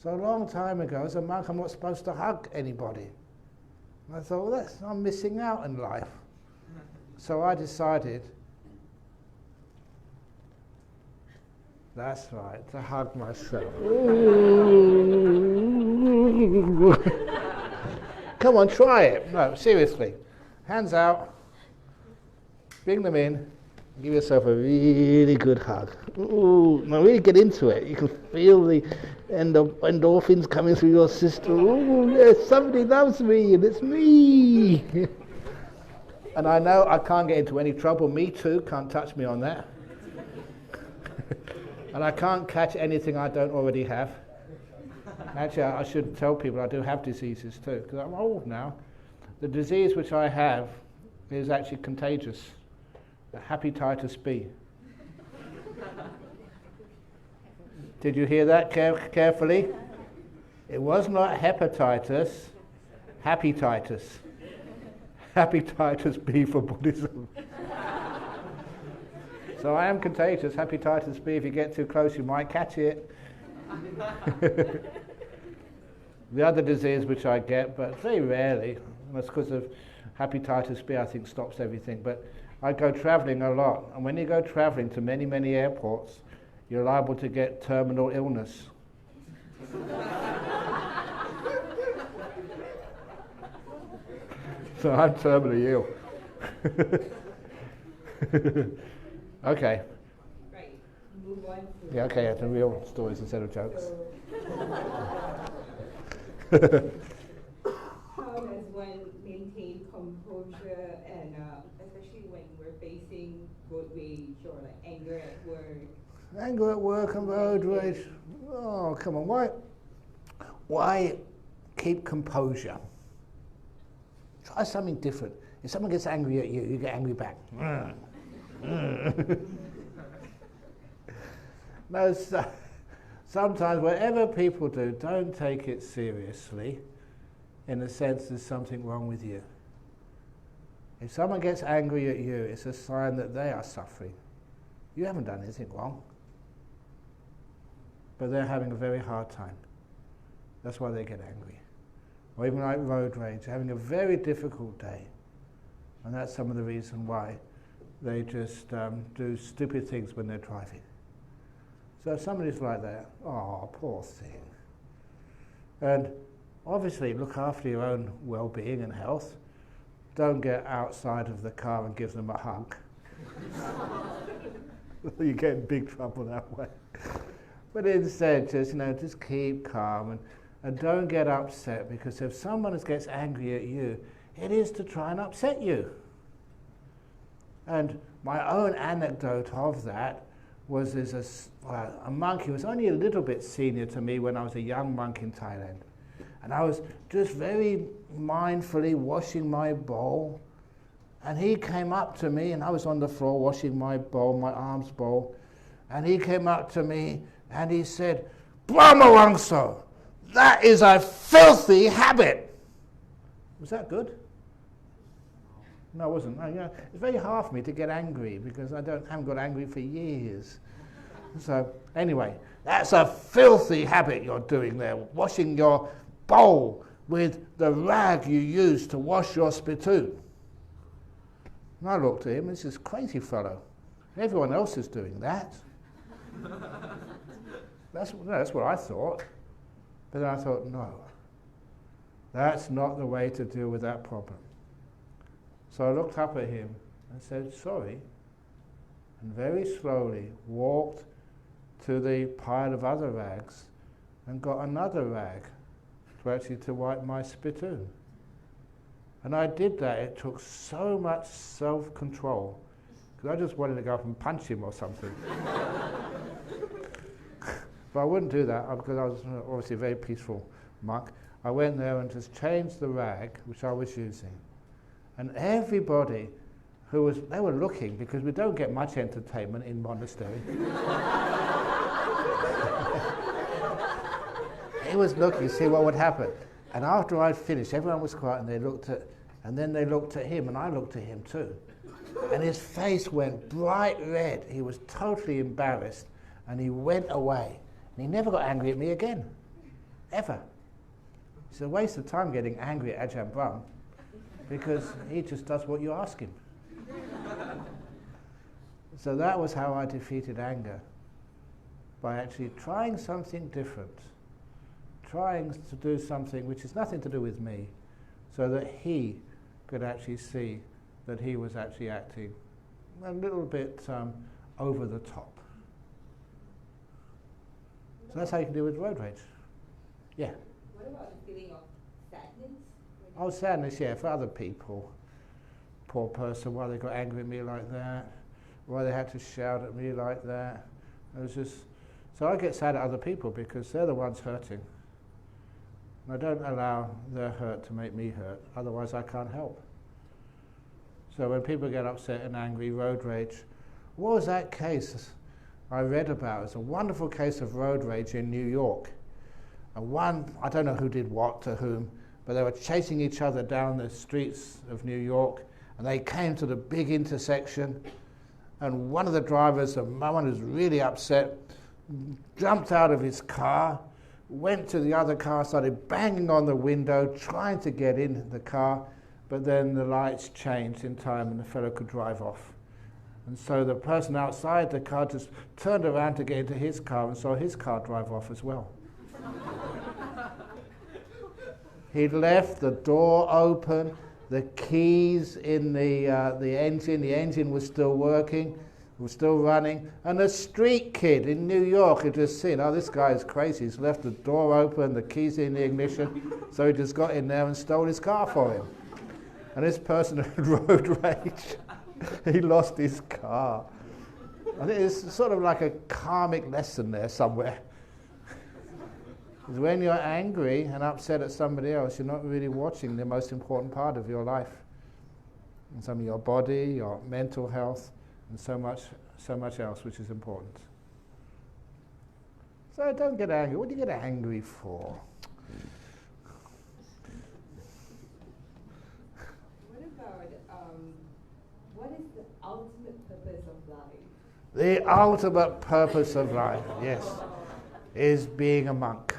So a long time ago, as a monk, I'm not supposed to hug anybody. And I thought, well, I'm missing out in life. So I decided, that's right, to hug myself. Come on, try it. No, seriously. Hands out. Bring them in. Give yourself a really good hug. Ooh, now really get into it. You can feel the endorphins coming through your system. Ooh, yes, somebody loves me, and it's me. And I know I can't get into any trouble. Me too, can't touch me on that. And I can't catch anything I don't already have. Actually, I should tell people I do have diseases too, because I'm old now. The disease which I have is actually contagious. Hepatitis B. Did you hear that carefully? It was not hepatitis, happietitis. Hepatitis B for Buddhism. So I am contagious, hepatitis B. If you get too close, you might catch it. The other disease which I get, but very rarely, that's because of hepatitis B, I think stops everything. But I go travelling a lot, and when you go travelling to many, many airports, you're liable to get terminal illness. So I'm terminally ill. Okay. Right. Move on to Yeah, okay, the real stories instead of jokes. How does one maintain composure, and especially when we're facing road rage or like anger at work? Anger at work and road rage. Oh, come on, why keep composure? Try something different. If someone gets angry at you, you get angry back. No, sometimes whatever people do, don't take it seriously, in the sense there's something wrong with you. If someone gets angry at you, it's a sign that they are suffering. You haven't done anything wrong. But they're having a very hard time. That's why they get angry. Or even like road rage, having a very difficult day. And that's some of the reason why they just do stupid things when they're driving. So if somebody's like that, oh, poor thing. And obviously look after your own well-being and health. Don't get outside of the car and give them a hug. You get in big trouble that way. But instead, just keep calm and don't get upset, because if someone gets angry at you, it is to try and upset you. And my own anecdote of that was there's a monk who was only a little bit senior to me when I was a young monk in Thailand. And I was just very mindfully washing my bowl. And he came up to me, and I was on the floor washing my bowl, my arms bowl. And he came up to me and he said, "Brahma Wangso, that is a filthy habit." Was that good? No, it wasn't. No, you know, it's very hard for me to get angry because I haven't got angry for years. So anyway, that's a filthy habit you're doing there, washing your bowl with the rag you use to wash your spittoon. And I looked at him, this is a crazy fellow. Everyone else is doing that. That's what I thought. But then I thought, no, that's not the way to deal with that problem. So I looked up at him and said, sorry, and very slowly walked to the pile of other rags and got another rag to wipe my spittoon. And I did that. It took so much self-control because I just wanted to go up and punch him or something. But I wouldn't do that because I was obviously a very peaceful monk. I went there and just changed the rag which I was using. And everybody they were looking because we don't get much entertainment in monastery. He was looking to see what would happen. And after I'd finished, everyone was quiet and then they looked at him and I looked at him too. And his face went bright red. He was totally embarrassed and he went away. And he never got angry at me again. Ever. It's a waste of time getting angry at Ajahn Brahm because he just does what you ask him. So that was how I defeated anger, by actually trying something different, trying to do something which has nothing to do with me, so that he could actually see that he was actually acting a little bit over the top. So that's how you can deal with road rage. Yeah? What about the feeling of sadness? Oh, sadness, yeah, for other people. Poor person, why they got angry at me like that, why they had to shout at me like that. It was just, so I get sad at other people because they're the ones hurting. And I don't allow their hurt to make me hurt, otherwise I can't help. So when people get upset and angry, road rage, what was that case I read about? It's a wonderful case of road rage in New York. And I don't know who did what to whom, but they were chasing each other down the streets of New York, and they came to the big intersection, and one of the drivers, the one who's really upset, jumped out of his car, went to the other car, started banging on the window, trying to get in the car, but then the lights changed in time and the fellow could drive off. And so the person outside the car just turned around to get into his car and saw his car drive off as well. He'd left the door open, the keys in the engine was still working, was still running, and a street kid in New York had just seen, oh, this guy is crazy, he's left the door open, the keys in the ignition, so he just got in there and stole his car for him. And this person had road rage. He lost his car. I think it's sort of like a karmic lesson there somewhere. Because when you're angry and upset at somebody else, you're not really watching the most important part of your life. And some of your body, your mental health, and so much else which is important. So don't get angry. What do you get angry for? What is the ultimate purpose of life? The ultimate purpose of life, yes, is being a monk.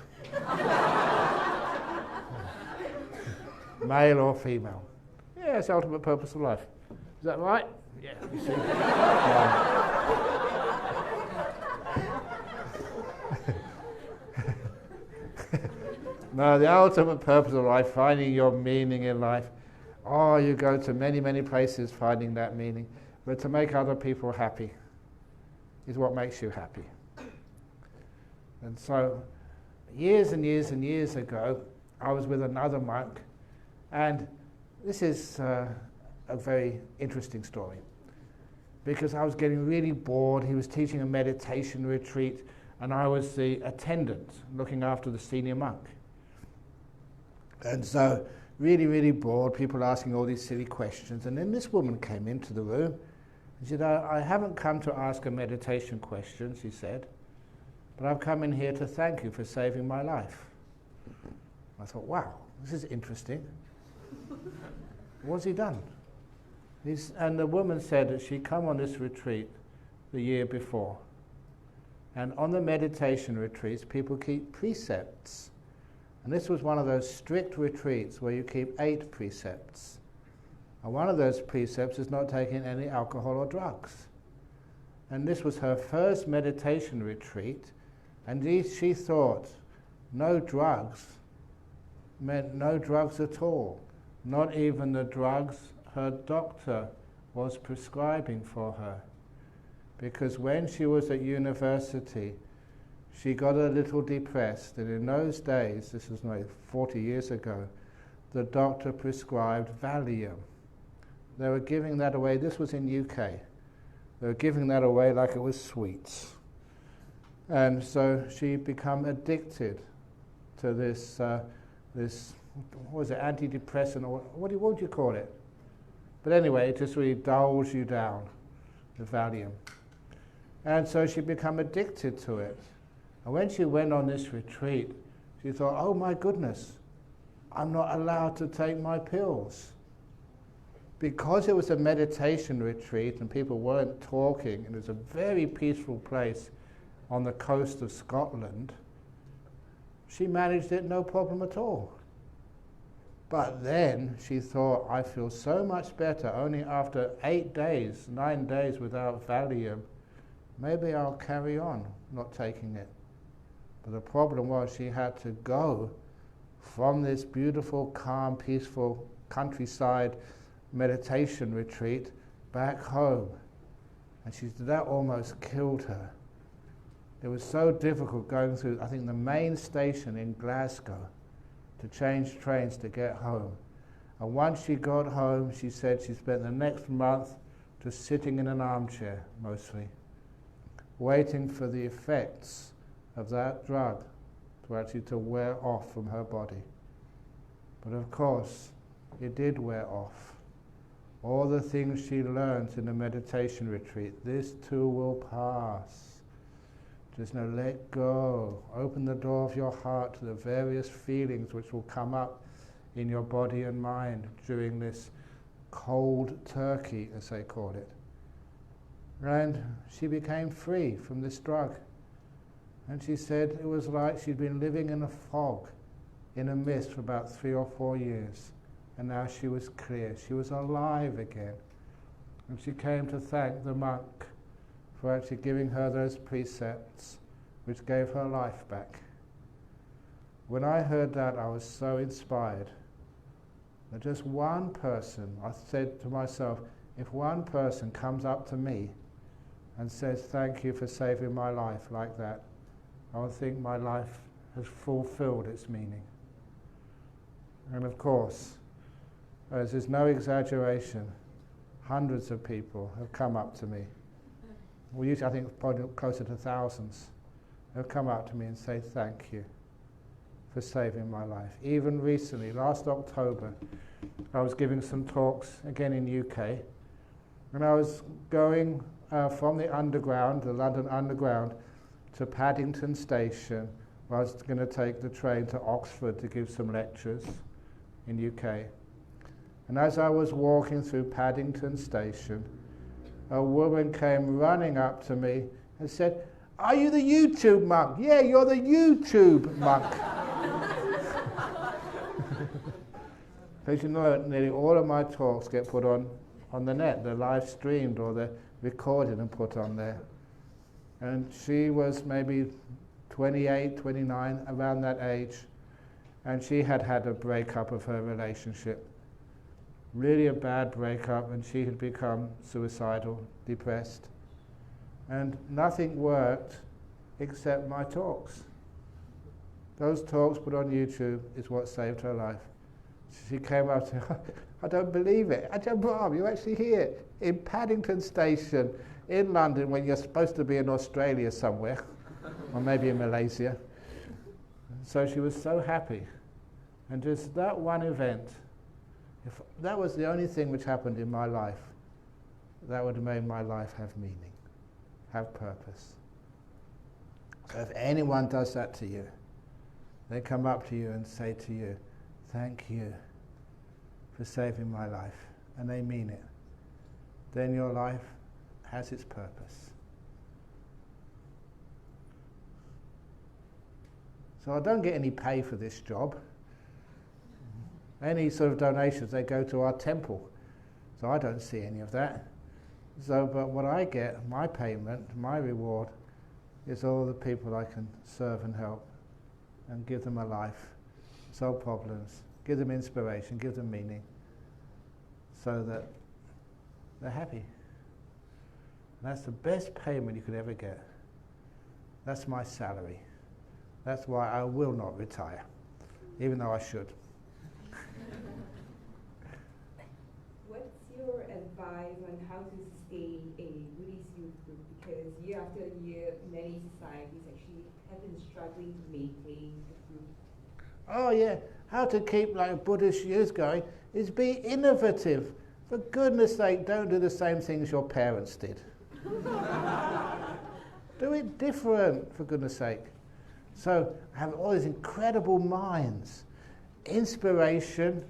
Male or female. Yeah, it's the ultimate purpose of life. Is that right? Yeah, you see. No, the ultimate purpose of life, finding your meaning in life. Oh, you go to many, many places finding that meaning. But to make other people happy is what makes you happy. And so, years and years and years ago, I was with another monk, and this is a very interesting story, because I was getting really bored. He was teaching a meditation retreat, and I was the attendant looking after the senior monk. And so, really, really bored, people asking all these silly questions. And then this woman came into the room and said, I haven't come to ask a meditation question, she said, but I've come in here to thank you for saving my life. I thought, wow, this is interesting. What's he done? And the woman said that she'd come on this retreat the year before. And on the meditation retreats, people keep precepts. And this was one of those strict retreats where you keep 8 precepts. And one of those precepts is not taking any alcohol or drugs. And this was her first meditation retreat, and she thought no drugs meant no drugs at all, not even the drugs her doctor was prescribing for her. Because when she was at university, she got a little depressed, and in those days, this was like 40 years ago, the doctor prescribed Valium. They were giving that away. This was in UK. They were giving that away like it was sweets. And so she became addicted to this, what was it, antidepressant, or what would you call it? But anyway, it just really dulls you down, the Valium. And so she became addicted to it. And when she went on this retreat, she thought, oh my goodness, I'm not allowed to take my pills. Because it was a meditation retreat and people weren't talking, and it was a very peaceful place on the coast of Scotland, she managed it no problem at all. But then she thought, I feel so much better only after 8 days, 9 days without Valium. Maybe I'll carry on not taking it. But the problem was she had to go from this beautiful, calm, peaceful countryside meditation retreat back home. And she said that almost killed her. It was so difficult going through, I think, the main station in Glasgow to change trains to get home. And once she got home, she said she spent the next month just sitting in an armchair, mostly, waiting for the effects of that drug to wear off from her body. But of course, it did wear off. All the things she learned in the meditation retreat, this too will pass. Just now let go. Open the door of your heart to the various feelings which will come up in your body and mind during this cold turkey, as they call it. And she became free from this drug. And she said it was like she'd been living in a fog, in a mist for about 3 or 4 years. And now she was clear. She was alive again. And she came to thank the monk for actually giving her those precepts which gave her life back. When I heard that, I was so inspired that just one person, I said to myself, if one person comes up to me and says, thank you for saving my life like that, I would think my life has fulfilled its meaning. And of course, as there's no exaggeration, hundreds of people have come up to me. Well, usually I think probably closer to thousands have come up to me and say thank you for saving my life. Even recently, last October, I was giving some talks again in UK, and I was going from the Underground, the London Underground, to Paddington Station, where I was going to take the train to Oxford to give some lectures in UK. And as I was walking through Paddington Station, a woman came running up to me and said, are you the YouTube monk? Yeah, you're the YouTube monk. Because you know, nearly all of my talks get put on the net. They're live streamed or they're recorded and put on there. And she was maybe 28, 29, around that age. And she had had a breakup of her relationship. Really a bad breakup, and she had become suicidal, depressed. And nothing worked except my talks. Those talks put on YouTube is what saved her life. She came up to me, I don't believe it. Ajahn Brahm, you're actually here in Paddington Station in London when you're supposed to be in Australia somewhere, or maybe in Malaysia. So she was so happy. And just that one event, if that was the only thing which happened in my life, that would have made my life have meaning, have purpose. So if anyone does that to you, they come up to you and say to you, thank you for saving my life, and they mean it, then your life has its purpose. So I don't get any pay for this job. Any sort of donations, they go to our temple. So I don't see any of that. So, but what I get, my payment, my reward, is all the people I can serve and help and give them a life, solve problems, give them inspiration, give them meaning, so that they're happy. And that's the best payment you could ever get. That's my salary. That's why I will not retire, even though I should. What's your advice on how to stay a Buddhist youth group? Because year after year, many societies actually have been struggling to maintain a group. Oh yeah, how to keep like a Buddhist youth going is be innovative. For goodness sake, don't do the same things your parents did. Do it different, for goodness sake. So have all these incredible minds, inspiration.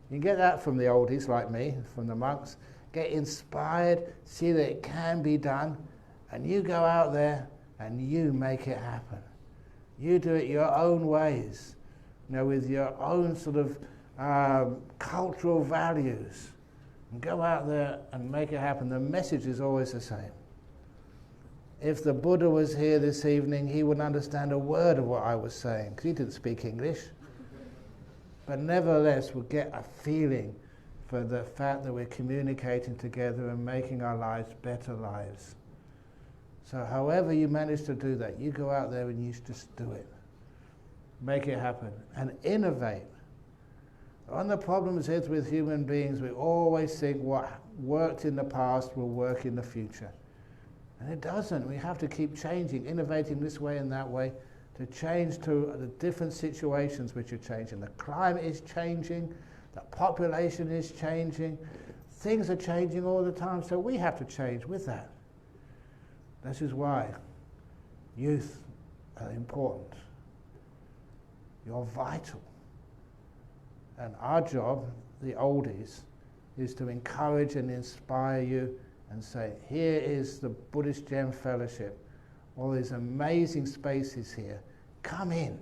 You can get that from the oldies like me, from the monks. Get inspired, see that it can be done, and you go out there and you make it happen. You do it your own ways, with your own sort of cultural values. And go out there and make it happen. The message is always the same. If the Buddha was here this evening, he wouldn't understand a word of what I was saying, because he didn't speak English. But nevertheless, we'll get a feeling for the fact that we're communicating together and making our lives better lives. So however you manage to do that, you go out there and you just do it. Make it happen. And innovate. One of the problems is with human beings, we always think what worked in the past will work in the future. And it doesn't. We have to keep changing, innovating this way and that way, to change to the different situations which are changing. The climate is changing, the population is changing, things are changing all the time, so we have to change with that. This is why youth are important. You're vital. And our job, the oldies, is to encourage and inspire you and say, here is the Buddhist Gem Fellowship, all these amazing spaces here. Come in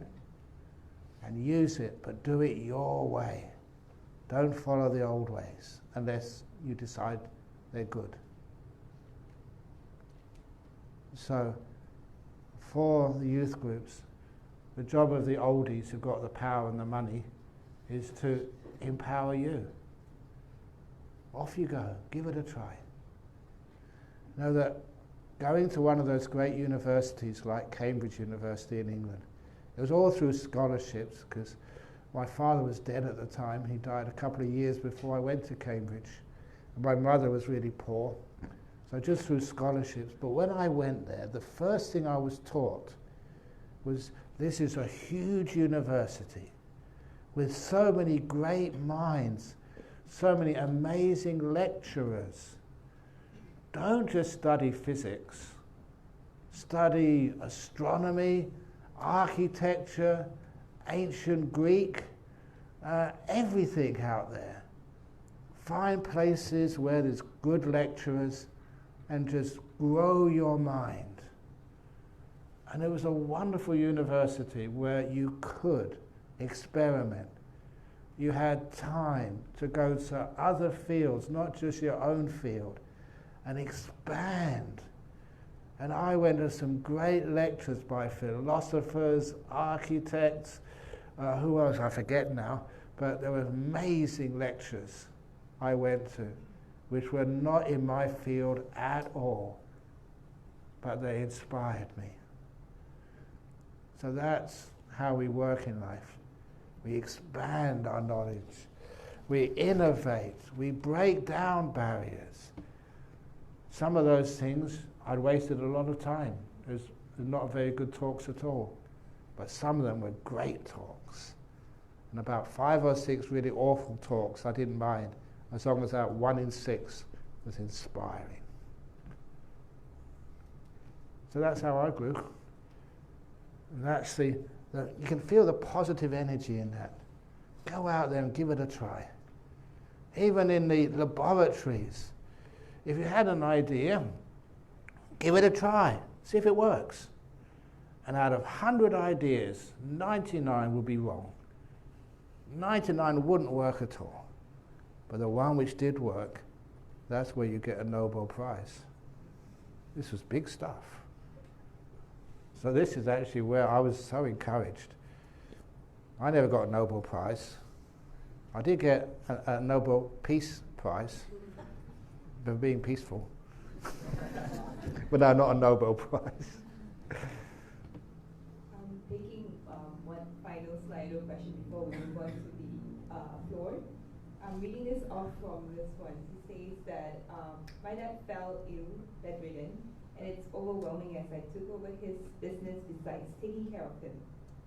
and use it, but do it your way. Don't follow the old ways unless you decide they're good. So, for the youth groups, the job of the oldies who've got the power and the money is to empower you. Off you go, give it a try. Know that going to one of those great universities like Cambridge University in England, it was all through scholarships, because my father was dead at the time. He died a couple of years before I went to Cambridge. And my mother was really poor, so just through scholarships. But when I went there, the first thing I was taught was this is a huge university with so many great minds, so many amazing lecturers. Don't just study physics. Study astronomy, architecture, ancient Greek, everything out there. Find places where there's good lecturers and just grow your mind. And it was a wonderful university where you could experiment. You had time to go to other fields, not just your own field, and expand. And I went to some great lectures by philosophers, architects, who else, I forget now, but there were amazing lectures I went to, which were not in my field at all, but they inspired me. So that's how we work in life. We expand our knowledge, we innovate, we break down barriers. Some of those things, I'd wasted a lot of time. There's not very good talks at all. But some of them were great talks. And about 5 or 6 really awful talks I didn't mind, as long as that 1 in 6 was inspiring. So that's how I grew. And that's you can feel the positive energy in that. Go out there and give it a try. even in the laboratories. If you had an idea, give it a try, see if it works. And out of 100 ideas, 99 would be wrong. 99 wouldn't work at all. But the one which did work, that's where you get a Nobel Prize. This was big stuff. So this is actually where I was so encouraged. I never got a Nobel Prize. I did get a Nobel Peace Prize for being peaceful. But no, not a Nobel Prize. Taking one final Slido question before we move on to the floor. I'm reading this off from this one. He says that my dad fell ill, bedridden, and it's overwhelming as I took over his business besides taking care of him.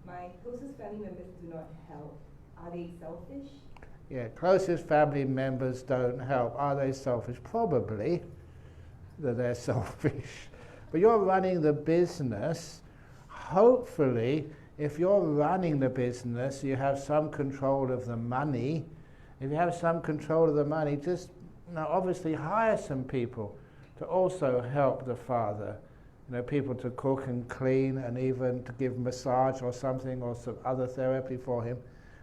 My closest family members do not help. Are they selfish? Yeah, closest family members don't help. Are they selfish? Probably that they're selfish. But you're running the business. Hopefully, if you're running the business, you have some control of the money. If you have some control of the money, just obviously hire some people to also help the father. People to cook and clean and even to give massage or something or some other therapy for him.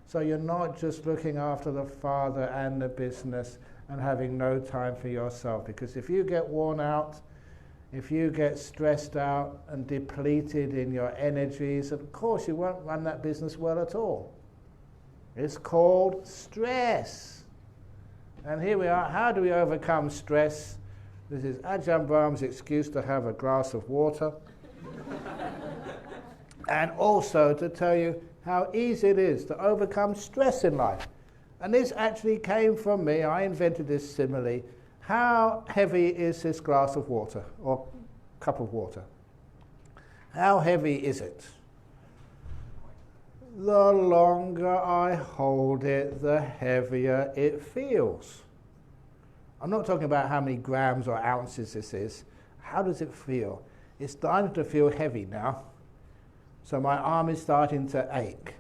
So you're not just looking after the father and the business and having no time for yourself. Because if you get worn out, if you get stressed out and depleted in your energies, of course you won't run that business well at all. It's called stress. And here we are. How do we overcome stress? This is Ajahn Brahm's excuse to have a glass of water. And also to tell you how easy it is to overcome stress in life. And this actually came from me. I invented this simile. How heavy is this glass of water or cup of water? How heavy is it? The longer I hold it, the heavier it feels. I'm not talking about how many grams or ounces this is. How does it feel? It's starting to feel heavy now. So my arm is starting to ache.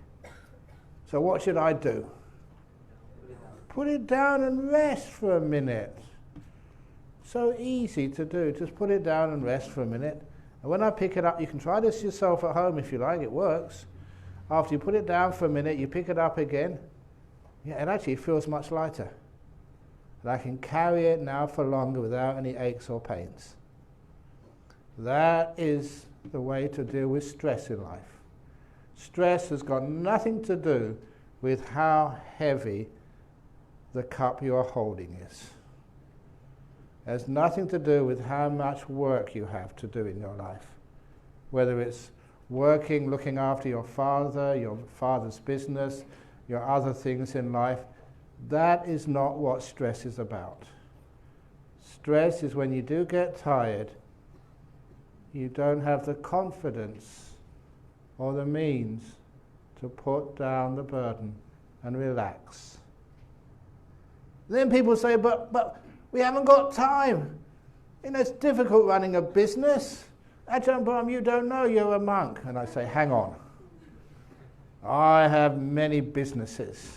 So what should I do? Put it down and rest for a minute. So easy to do. Just put it down and rest for a minute. And when I pick it up, you can try this yourself at home if you like, it works. After you put it down for a minute, you pick it up again. Yeah, it actually feels much lighter. And I can carry it now for longer without any aches or pains. That is the way to deal with stress in life. Stress has got nothing to do with how heavy the cup you are holding is. It has nothing to do with how much work you have to do in your life. Whether it's working, looking after your father's business, your other things in life, that is not what stress is about. Stress is when you do get tired, you don't have the confidence or the means to put down the burden and relax. Then people say, but we haven't got time. It's difficult running a business. Ajahn Brahm, you don't know, you're a monk. And I say, hang on. I have many businesses.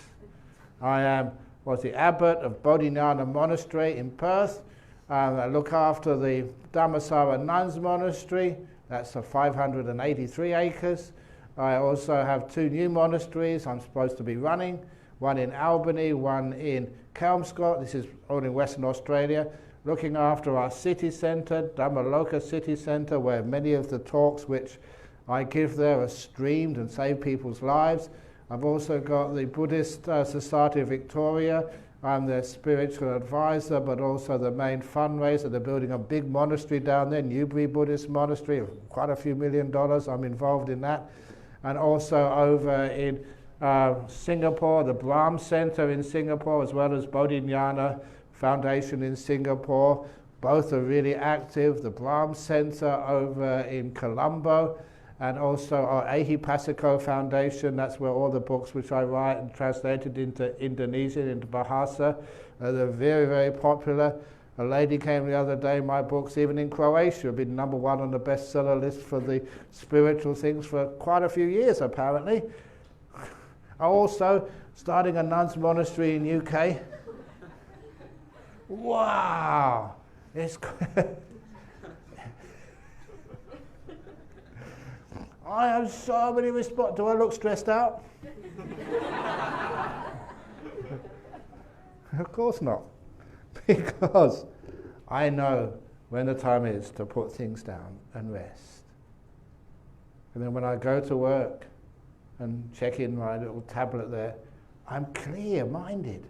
I was the abbot of Bodhinyana Monastery in Perth. I look after the Dharma Nuns Monastery. That's 583 acres. I also have 2 new monasteries I'm supposed to be running. One in Albany, one in Kelmscott. This is all in Western Australia. Looking after our city centre, Dhammaloka City Centre, where many of the talks which I give there are streamed and save people's lives. I've also got the Buddhist Society of Victoria. I'm their spiritual advisor, but also the main fundraiser. They're building a big monastery down there, Newbury Buddhist Monastery, quite a few $1 million. I'm involved in that. And also over in Singapore, the Brahm Center in Singapore, as well as Bodhinyana Foundation in Singapore. Both are really active. The Brahm Center over in Colombo, and also our Ehipasiko Foundation. That's where all the books which I write and translated into Indonesian, into Bahasa. They're very, very popular. A lady came the other day, my books, even in Croatia, have been #1 on the bestseller list for the spiritual things for quite a few years, apparently. Also, starting a nuns monastery in UK. Wow! It's I have so many responses. Do I look stressed out? Of course not. Because I know when the time is to put things down and rest. And then when I go to work and check in my little tablet there, I'm clear-minded.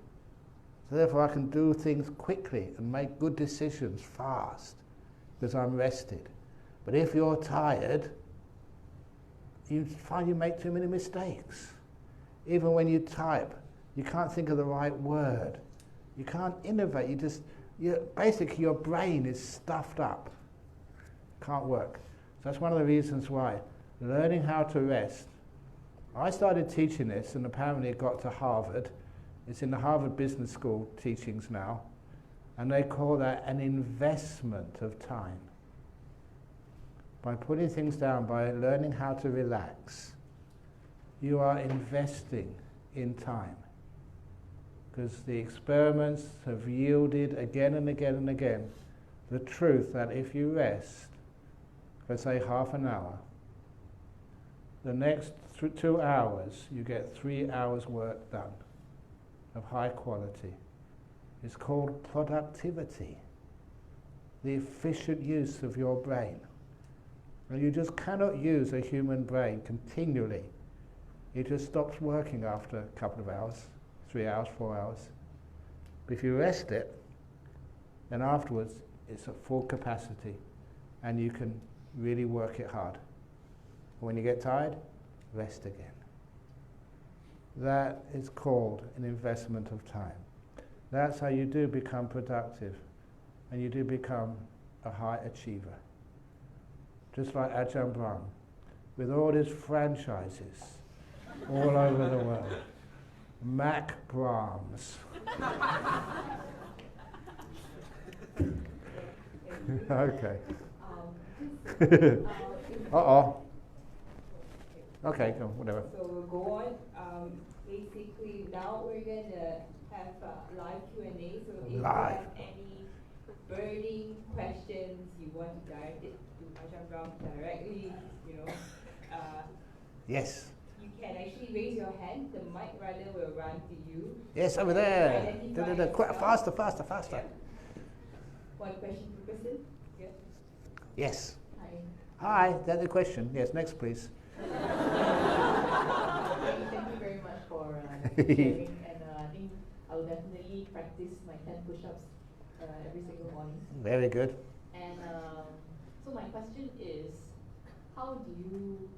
So therefore I can do things quickly and make good decisions fast because I'm rested. But if you're tired, you find you make too many mistakes. Even when you type, you can't think of the right word. You can't innovate. Basically your brain is stuffed up. Can't work. So that's one of the reasons why learning how to rest. I started teaching this, and apparently it got to Harvard. It's in the Harvard Business School teachings now, and they call that an investment of time. By putting things down, by learning how to relax, you are investing in time. Because the experiments have yielded again and again and again the truth that if you rest, let's say half an hour, the next 2 hours you get 3 hours work done of high quality. It's called productivity, the efficient use of your brain. And you just cannot use a human brain continually. It just stops working after a couple of hours, 3 hours, 4 hours. But if you rest it, then afterwards it's at full capacity and you can really work it hard. When you get tired, rest again. That is called an investment of time. That's how you do become productive and you do become a high achiever. Just like Ajahn Brahm, with all his franchises all over the world. Mac Brahms. Okay. Uh-oh. Okay, go, whatever. So we'll go on. Basically, now we're going to have live Q&A. So if you have any burning questions, you want to direct it to Ajahn Brahm directly, yes. You can actually raise your hand. The mic rather will run to you. Yes, over there. Faster. Yeah. One question per person? Yeah. Yes. Hi. Hi, that's the question. Yes, next please. Thank you very much for sharing, and I think I will definitely practice my 10 push-ups every single morning. Very good. And so my question is, how do you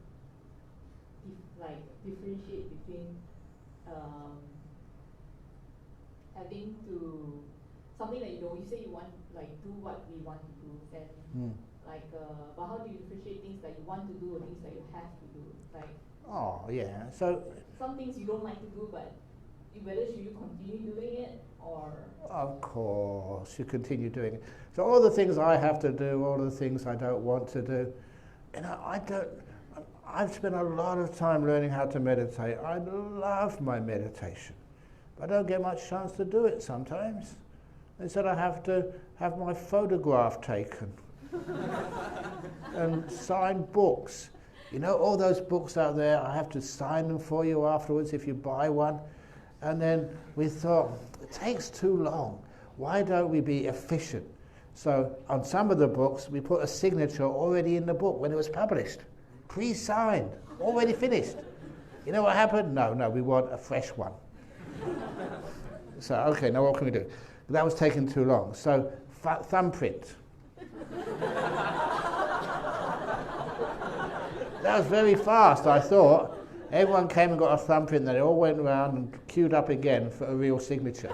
differentiate between having to something that you say you want, do what we want to do, then but how do you differentiate things that you want to do or things that you have to do? Oh yeah. So some things you don't like to do, but whether should you continue doing it or? Of course, you continue doing it. So all the things I have to do, all the things I don't want to do, I've spent a lot of time learning how to meditate. I love my meditation, but I don't get much chance to do it sometimes. Instead I have to have my photograph taken and sign books. All those books out there, I have to sign them for you afterwards if you buy one. And then we thought, it takes too long. Why don't we be efficient? So on some of the books, we put a signature already in the book when it was published. Pre-signed, already finished. You know what happened? No, we want a fresh one. So, okay, now what can we do? That was taking too long. So, thumbprint. That was very fast, I thought. Everyone came and got a thumbprint, then they all went around and queued up again for a real signature.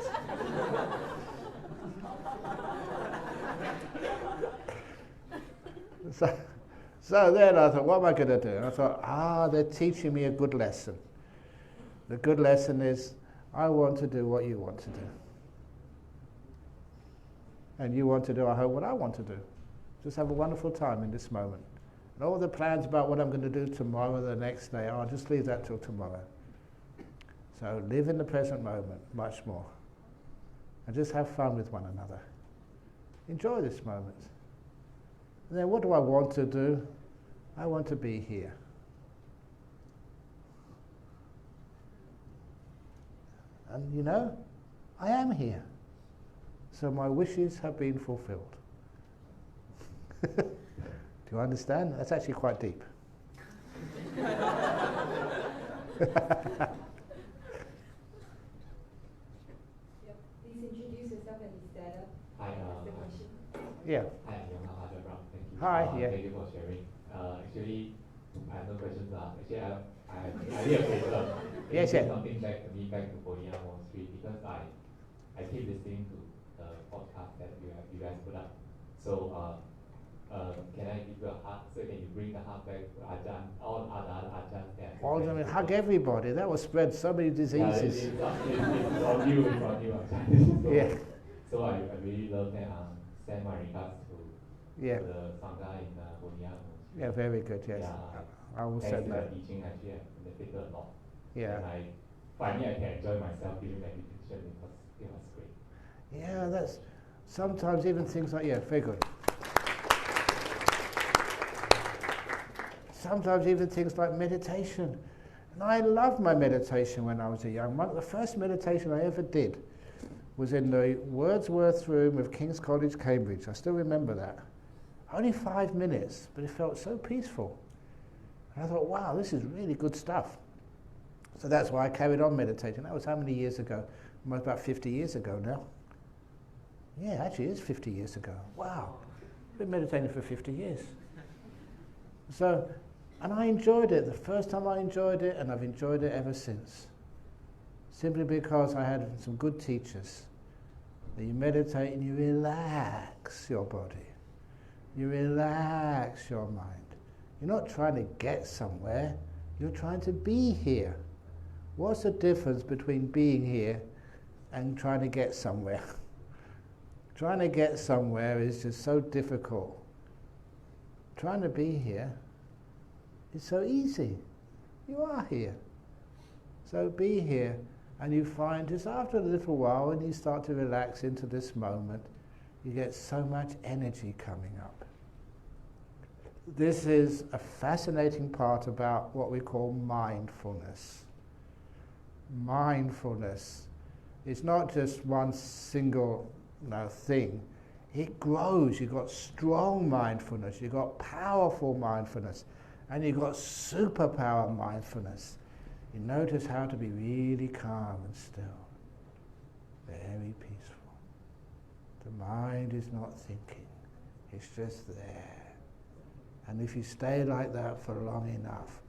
So then I thought, what am I going to do? And I thought, they're teaching me a good lesson. The good lesson is, I want to do what you want to do. And you want to do, I hope, what I want to do. Just have a wonderful time in this moment. And all the plans about what I'm going to do tomorrow, the next day, I'll just leave that till tomorrow. So live in the present moment much more. and just have fun with one another. Enjoy this moment. And then what do I want to do? I want to be here. And you know, I am here. So my wishes have been fulfilled. Do you understand? That's actually quite deep. Please introduce yourself and stand up. Hi, Ask the question. Yeah. Hi, Venerable Ajahn Brahm. Thank you. Hi, yeah. Thank you for sharing. Actually, I have no questions. Actually, I need a favor. Yes, Can you yeah. say something back to Bodhinyana Street, because I keep listening to the podcast that you guys put up. So, can I give you a hug? So can you bring the hug back to Ajahn, all other Ajahns there? All of them, hug everybody. That will spread so many diseases. It's on you, Ajahn. So, Yeah. So I really love that. Send my regards to Yeah. the Sangha in Bodhinyana. Yeah, very good, yes. Yeah. I will Thanks send to that. the teaching, actually, I benefited a lot. Yeah. And I finally I can enjoy myself during meditation because it was great. Yeah, that's sometimes even things like, yeah, very good. Sometimes even things like meditation. And I loved my meditation when I was a young monk. The first meditation I ever did was in the Wordsworth room of King's College, Cambridge. I still remember that. Only 5 minutes, but it felt so peaceful. And I thought, wow, this is really good stuff. So that's why I carried on meditating. That was how many years ago? Almost about 50 years ago now. Yeah, actually it is 50 years ago. Wow. I've been meditating for 50 years. So, and I enjoyed it. The first time I enjoyed it, and I've enjoyed it ever since. Simply because I had some good teachers. That you meditate and you relax your body. You relax your mind. You're not trying to get somewhere, you're trying to be here. What's the difference between being here and trying to get somewhere? Trying to get somewhere is just so difficult. Trying to be here is so easy. You are here. So be here, and you find just after a little while, when you start to relax into this moment, you get so much energy coming up. This is a fascinating part about what we call mindfulness. Mindfulness is not just one single thing. It grows. You've got strong mindfulness, you've got powerful mindfulness, and you've got superpower mindfulness. You notice how to be really calm and still, very peaceful. The mind is not thinking, it's just there. And if you stay like that for long enough,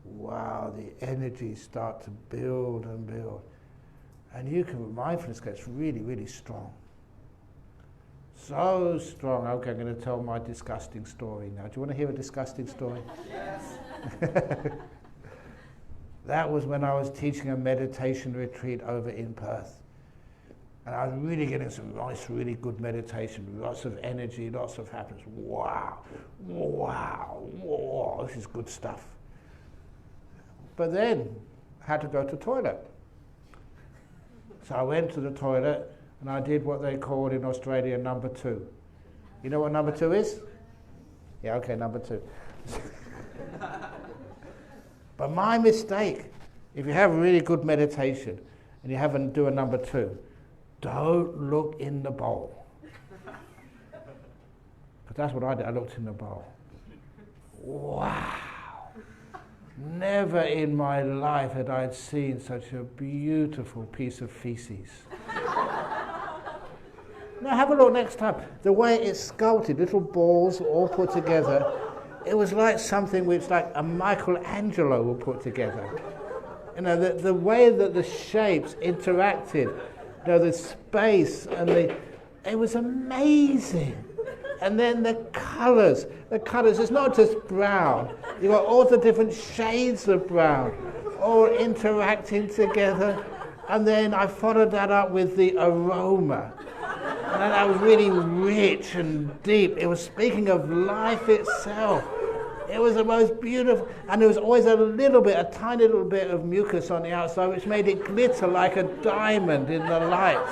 wow, the energies start to build and build. And mindfulness gets really, really strong. So strong. Okay, I'm going to tell my disgusting story now. Do you want to hear a disgusting story? Yes. That was when I was teaching a meditation retreat over in Perth. And I was really getting some nice, really good meditation, lots of energy, lots of happiness. Wow, wow, wow, this is good stuff. But then I had to go to the toilet. So I went to the toilet and I did what they called in Australia number 2. You know what number 2 is? Yeah, okay, number 2. But my mistake, if you have really good meditation and you haven't do a number 2, don't look in the bowl. But that's what I did, I looked in the bowl. Wow. Never in my life had I seen such a beautiful piece of feces. Now have a look next time. The way it's sculpted, little balls all put together, it was like something which like a Michelangelo would put together. You know, the way that the shapes interacted, you know, the space and it was amazing. And then the colours, it's not just brown. You've got all the different shades of brown, all interacting together. And then I followed that up with the aroma. And that was really rich and deep. It was speaking of life itself. It was the most beautiful, and there was always a tiny little bit of mucus on the outside, which made it glitter like a diamond in the light.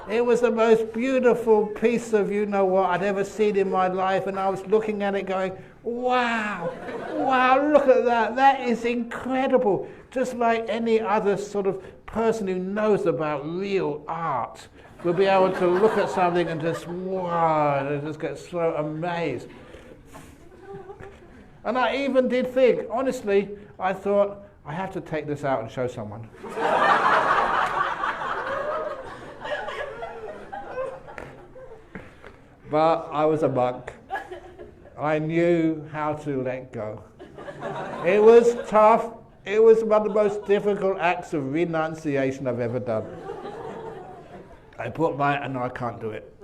It was the most beautiful piece of you-know-what I'd ever seen in my life, and I was looking at it going, wow, wow, look at that, that is incredible. Just like any other sort of person who knows about real art will be able to look at something and just, wow, and just get so amazed. And I even did think, honestly, I thought, I have to take this out and show someone. But I was a monk. I knew how to let go. It was tough. It was one of the most difficult acts of renunciation I've ever done. I no, I can't do it.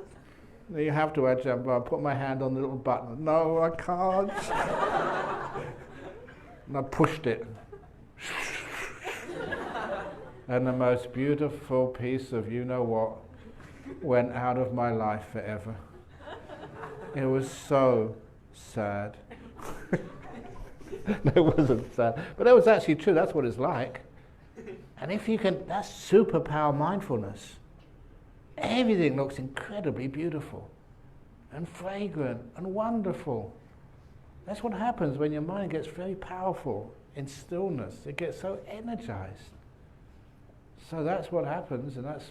You have to, Ajahn Brahm. I put my hand on the little button. No, I can't. And I pushed it. And the most beautiful piece of you-know-what went out of my life forever. It was so sad. No, it wasn't sad. But it was actually true. That's what it's like. And if you can, that's superpower mindfulness. Everything looks incredibly beautiful and fragrant and wonderful. That's what happens when your mind gets very powerful in stillness. It gets so energized. So that's what happens, and that's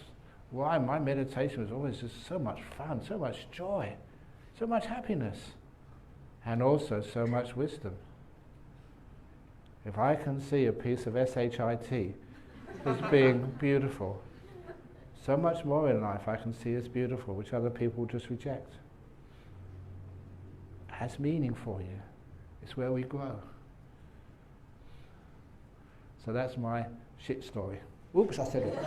why my meditation was always just so much fun, so much joy, so much happiness, and also so much wisdom. If I can see a piece of shit as being beautiful, so much more in life I can see as beautiful, which other people just reject. It has meaning for you. It's where we grow. So that's my shit story. Oops, I said it.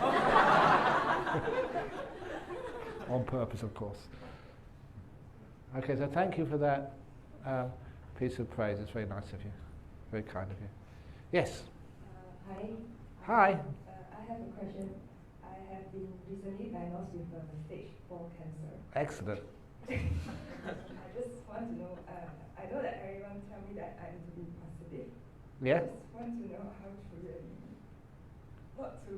On purpose, of course. Okay, so thank you for that piece of praise. It's very nice of you. Very kind of you. Yes? Hi. Hi. I have a question. I have been recently diagnosed with stage 4 cancer. Excellent. I just want to know, I know that everyone tell me that I'm to be positive. Yeah? I just want to know how to really not to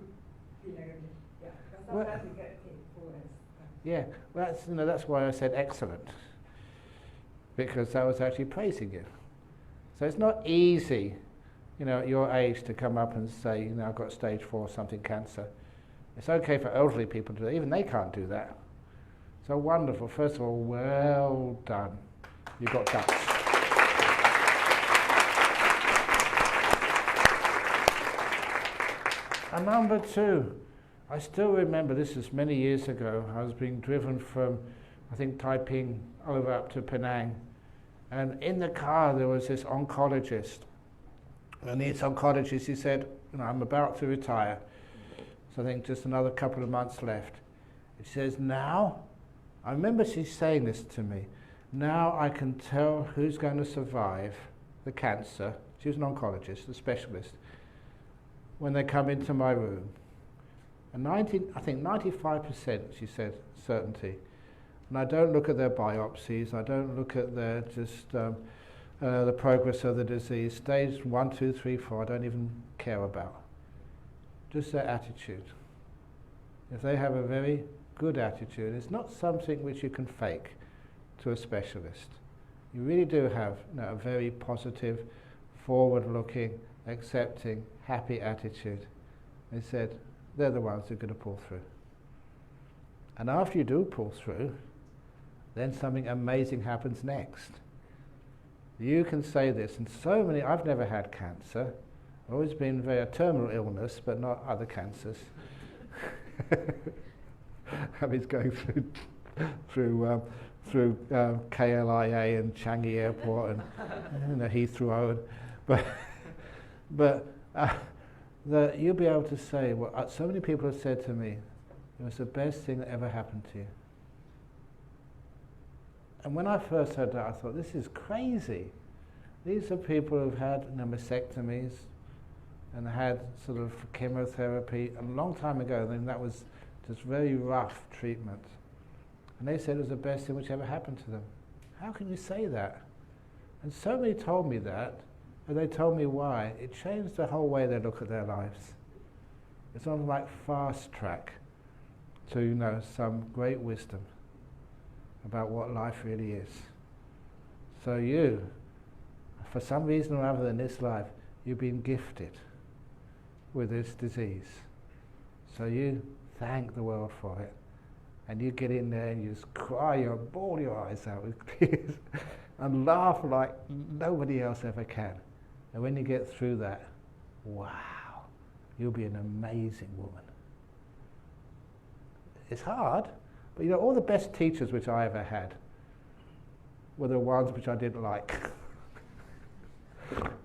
be negative. Yeah, because sometimes we get painful and stuff. Yeah, well, that's why I said excellent, because I was actually praising you. So it's not easy, at your age to come up and say, I've got stage 4 something cancer. It's okay for elderly people to do that. Even they can't do that. So wonderful. First of all, well done. You got guts. And number 2, I still remember, this is many years ago, I was being driven from, I think, Taiping over up to Penang. And in the car there was this oncologist. And this oncologist, he said, I'm about to retire. So I think just another couple of months left. He says, now, I remember she's saying this to me, now I can tell who's going to survive the cancer. She was an oncologist, a specialist. When they come into my room. And I think 95%, she said, certainty. And I don't look at their biopsies, I don't look at their the progress of the disease. Stage 1, 2, 3, 4, I don't even care about. Just their attitude. If they have a very good attitude, it's not something which you can fake to a specialist. You really do have a very positive, forward-looking, accepting, happy attitude. They said, they're the ones who are going to pull through. And after you do pull through, then something amazing happens next. You can say this, and so many, I've never had cancer, I've always been a terminal illness, but not other cancers. I was going through KLIA and Changi Airport and Heathrow, but you'll be able to say, so many people have said to me, it was the best thing that ever happened to you. And when I first heard that, I thought, this is crazy. These are people who've had mastectomies and had sort of chemotherapy a long time ago, and that was just very rough treatment. And they said it was the best thing which ever happened to them. How can you say that? And so many told me that, and they told me why. It changed the whole way they look at their lives. It's almost like fast track. to know some great wisdom about what life really is. So you, for some reason or other in this life, you've been gifted with this disease. So you thank the world for it, and you get in there and you just cry, you bawl your eyes out with tears, and laugh like nobody else ever can. And when you get through that, wow, you'll be an amazing woman. It's hard, but you know, all the best teachers which I ever had were the ones which I didn't like.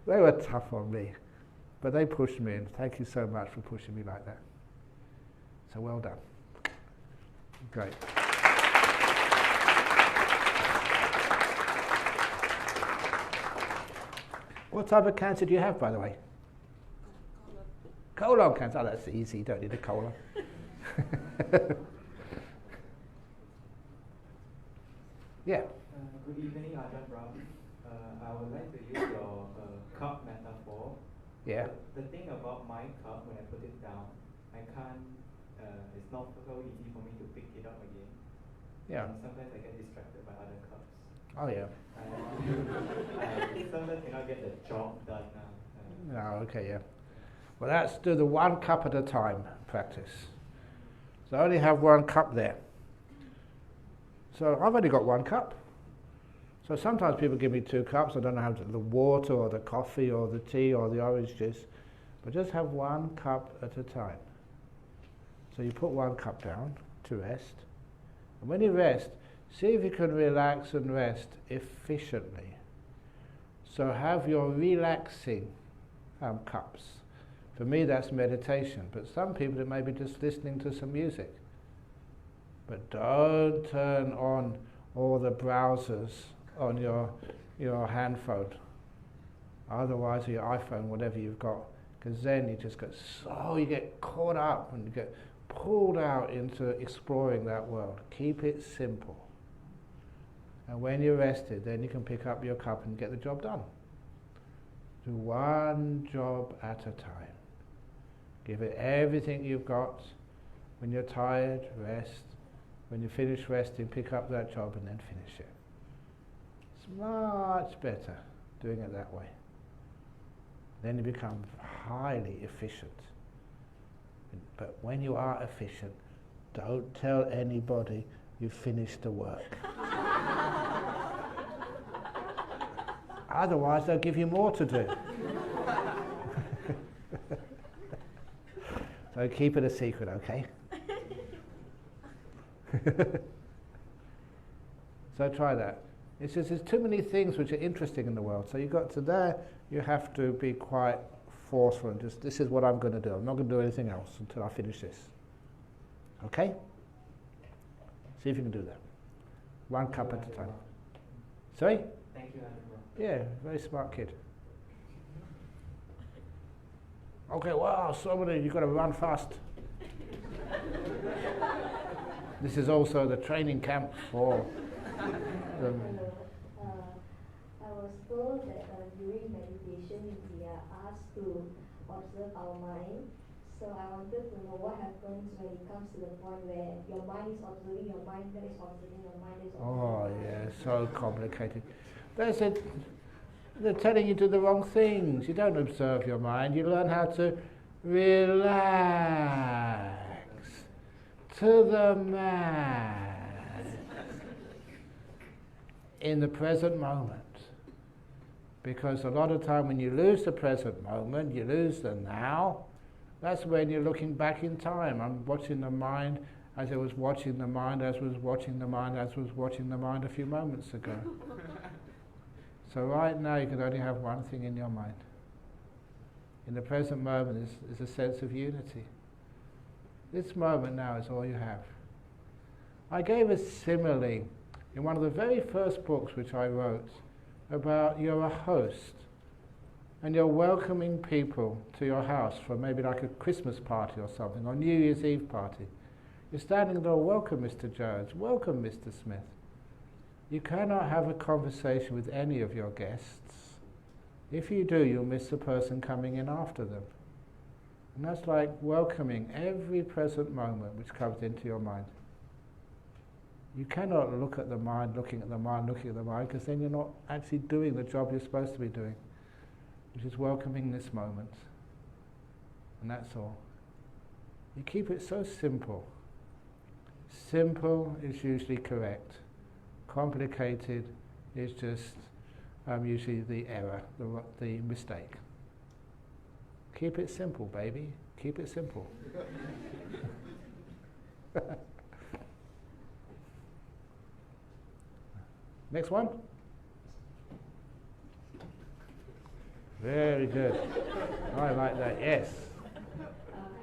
They were tough on me, but they pushed me, and thank you so much for pushing me like that. So well done. Great. What type of cancer do you have, by the way? Colon cancer. Oh, that's easy. You don't need a colon. Yeah. Good evening, Ajahn Brahm. I would like to use your cup metaphor. Yeah. The thing about my cup, when I put it down, I can't, it's not so easy for me to pick it up again. Yeah. And sometimes I get distracted by other cups. Oh, yeah. I sometimes cannot get the job done now. Oh, okay, yeah. Well, that's do the one cup at a time practice. So I only have one cup there. So I've only got one cup. So sometimes people give me 2 cups. I don't know how to, the water or the coffee or the tea or the orange juice. But just have one cup at a time. So you put one cup down to rest. And when you rest, see if you can relax and rest efficiently. So have your relaxing cups. For me, that's meditation. But some people, it may be just listening to some music. But don't turn on all the browsers on your hand phone. Otherwise, or your iPhone, whatever you've got. Because then you just you get caught up and you get pulled out into exploring that world. Keep it simple. And when you're rested, then you can pick up your cup and get the job done. Do one job at a time. Give it everything you've got. When you're tired, rest. When you finish resting, pick up that job and then finish it. It's much better doing it that way. Then you become highly efficient. But when you are efficient, don't tell anybody you've finished the work. Otherwise, they'll give you more to do. So keep it a secret, okay? So try that. It's just there's too many things which are interesting in the world. So you've got to there, you have to be quite forceful and just, this is what I'm going to do. I'm not going to do anything else until I finish this. Okay? See if you can do that. One cup at a time. Sorry? Thank you, Ajahn Brahm. Yeah, very smart kid. Okay, wow, so many, you've got to run fast. This is also the training camp for Hello. I was told that during meditation we are asked to observe our mind. So I wanted to know what happens when it comes to the point where your mind is observing your mind, that is observing your mind, is observing Oh, your mind. yeah, so complicated. They're telling you to do the wrong things. You don't observe your mind. You learn how to relax to the max in the present moment. Because a lot of time when you lose the present moment, you lose the now. That's when you're looking back in time. I'm watching the mind as I was watching the mind, as was watching the mind, as was watching the mind a few moments ago. So right now you can only have one thing in your mind. In the present moment is a sense of unity. This moment now is all you have. I gave a simile in one of the very first books which I wrote about you're a host and you're welcoming people to your house for maybe like a Christmas party or something, or New Year's Eve party. You're standing there, welcome Mr. Jones, welcome Mr. Smith. You cannot have a conversation with any of your guests. If you do, you'll miss the person coming in after them. And that's like welcoming every present moment which comes into your mind. You cannot look at the mind, looking at the mind, looking at the mind, because then you're not actually doing the job you're supposed to be doing, which is welcoming this moment. And that's all. You keep it so simple. Simple is usually correct. Complicated is just usually the error, the mistake. Keep it simple, baby. Keep it simple. Next one. Very good. I like that. Yes. Hi,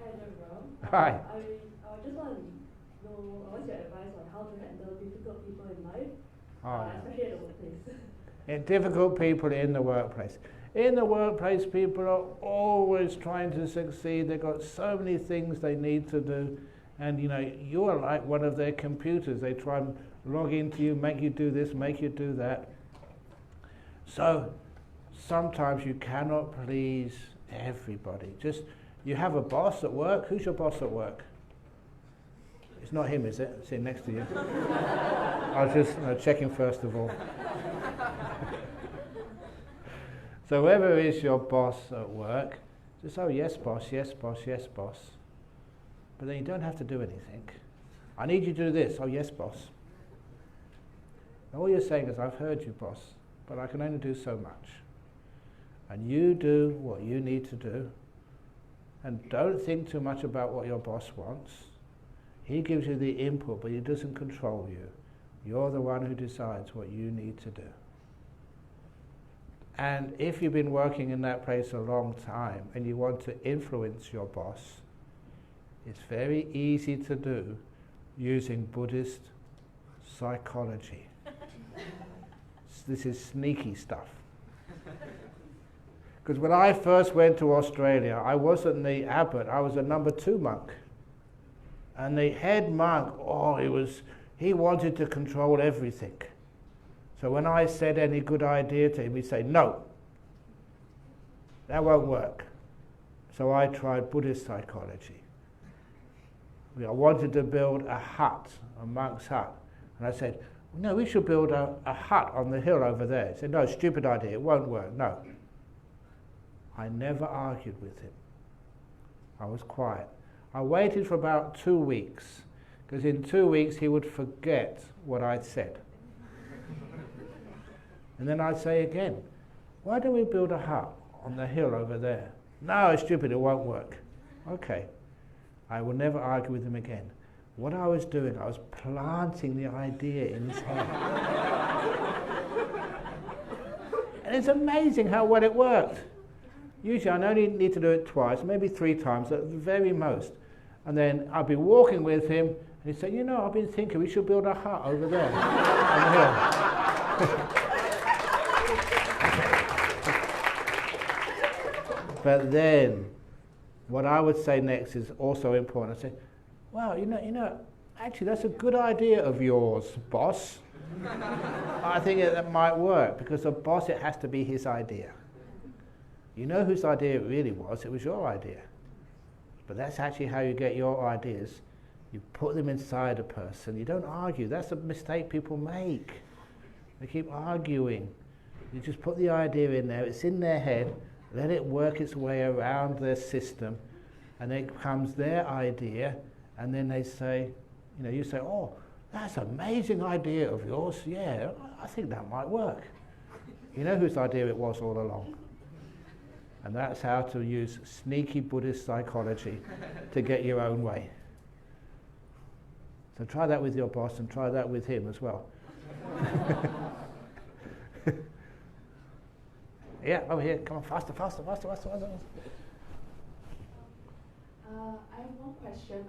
Ajahn Brahm. Hi. I just want to know what's your advice on how to handle difficult people in life, especially at the workplace. Difficult people in the workplace. In the workplace, people are always trying to succeed. They've got so many things they need to do, and you are like one of their computers. They try and log into you, make you do this, make you do that. So sometimes you cannot please everybody. You have a boss at work. Who's your boss at work? It's not him, is it? Sitting next to you. I was just checking first of all. So whoever is your boss at work, just yes boss, yes boss, yes boss. But then you don't have to do anything. I need you to do this. Oh yes boss. And all you're saying is, I've heard you boss, but I can only do so much. And you do what you need to do, and don't think too much about what your boss wants. He gives you the input, but he doesn't control you. You're the one who decides what you need to do. And if you've been working in that place a long time and you want to influence your boss, it's very easy to do using Buddhist psychology. This is sneaky stuff. Because when I first went to Australia, I wasn't the abbot, I was a number 2 monk. And the head monk, he wanted to control everything. So when I said any good idea to him, he'd say, no, that won't work. So I tried Buddhist psychology. I wanted to build a hut, a monk's hut. And I said, no, we should build a hut on the hill over there. He said, no, stupid idea, it won't work, no. I never argued with him. I was quiet. I waited for about 2 weeks, because in 2 weeks he would forget what I'd said. And then I'd say again, why don't we build a hut on the hill over there? No, it's stupid, it won't work. Okay. I will never argue with him again. What I was doing, I was planting the idea in his head. And it's amazing how well it worked. Usually I only need to do it twice, maybe 3 times at the very most. And then I'd be walking with him, and he'd say, I've been thinking we should build a hut over there on the hill. But then, what I would say next is also important. I say, wow, actually that's a good idea of yours, boss. I think that might work, because a boss, it has to be his idea. You know whose idea it really was? It was your idea. But that's actually how you get your ideas. You put them inside a person. You don't argue. That's a mistake people make. They keep arguing. You just put the idea in there. It's in their head. Let it work its way around their system. And then it becomes their idea. And then they say, you say, oh, that's an amazing idea of yours. Yeah, I think that might work. You know whose idea it was all along. And that's how to use sneaky Buddhist psychology to get your own way. So try that with your boss and try that with him as well. Yeah, over here. Come on, faster. I have one question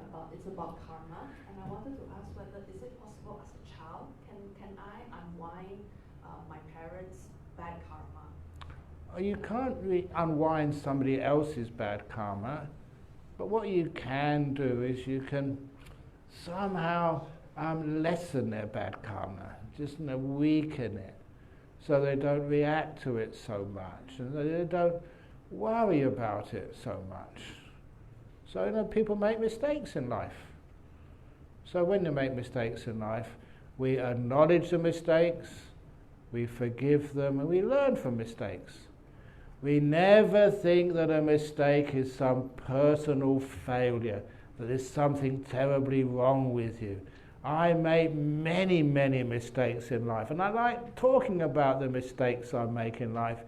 about karma, and I wanted to ask whether is it possible as a child, can I unwind my parents' bad karma? You can't really unwind somebody else's bad karma, but what you can do is you can somehow lessen their bad karma, just weaken it, so they don't react to it so much, and they don't worry about it so much. So, people make mistakes in life. So when you make mistakes in life, we acknowledge the mistakes, we forgive them, and we learn from mistakes. We never think that a mistake is some personal failure, that there's something terribly wrong with you. I make many, many mistakes in life, and I like talking about the mistakes I make in life.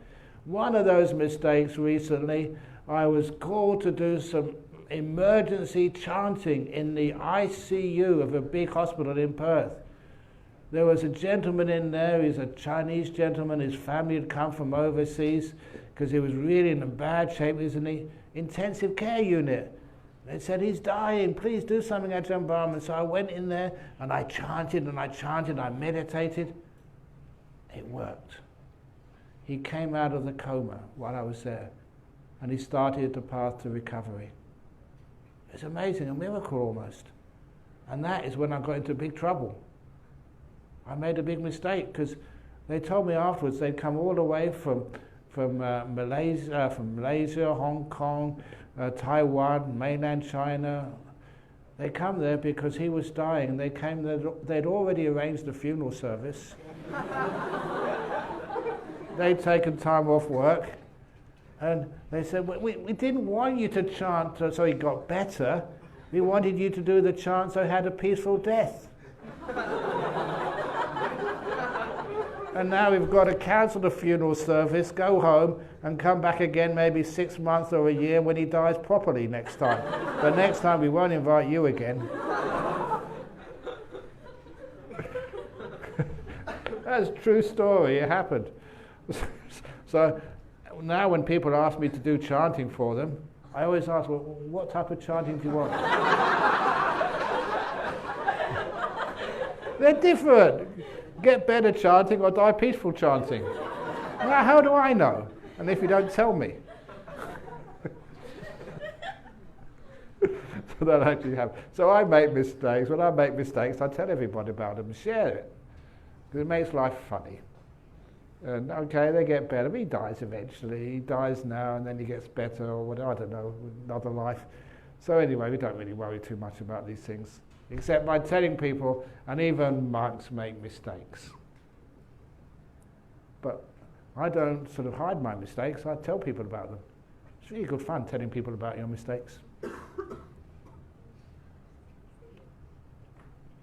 One of those mistakes recently, I was called to do some emergency chanting in the ICU of a big hospital in Perth. There was a gentleman in there, he's a Chinese gentleman, his family had come from overseas because he was really in a bad shape. He was in the intensive care unit. They said, he's dying, please do something, Ajahn Brahm. And so I went in there and I chanted and I chanted, I meditated. It worked. He came out of the coma while I was there and he started the path to recovery. It's amazing, a miracle almost. And that is when I got into big trouble. I made a big mistake because they told me afterwards they'd come all the way from Malaysia, Hong Kong, Taiwan, mainland China. They come there because he was dying, and they came there, they'd already arranged the funeral service. They'd taken time off work, and they said, we didn't want you to chant so he got better. We wanted you to do the chant so he had a peaceful death. And now we've got to cancel the funeral service, go home, and come back again maybe 6 months or a year when he dies properly next time. But next time we won't invite you again. That's a true story, it happened. So now when people ask me to do chanting for them, I always ask, well, what type of chanting do you want? They're different. Get better chanting or die peaceful chanting. Now, how do I know? And if you don't tell me. So that actually happens. So I make mistakes. When I make mistakes, I tell everybody about them and share it. Because it makes life funny. And okay, they get better. He dies eventually. He dies now and then he gets better or whatever, I don't know, another life. So anyway, we don't really worry too much about these things. Except by telling people, and even monks make mistakes. But I don't sort of hide my mistakes, I tell people about them. It's really good fun telling people about your mistakes.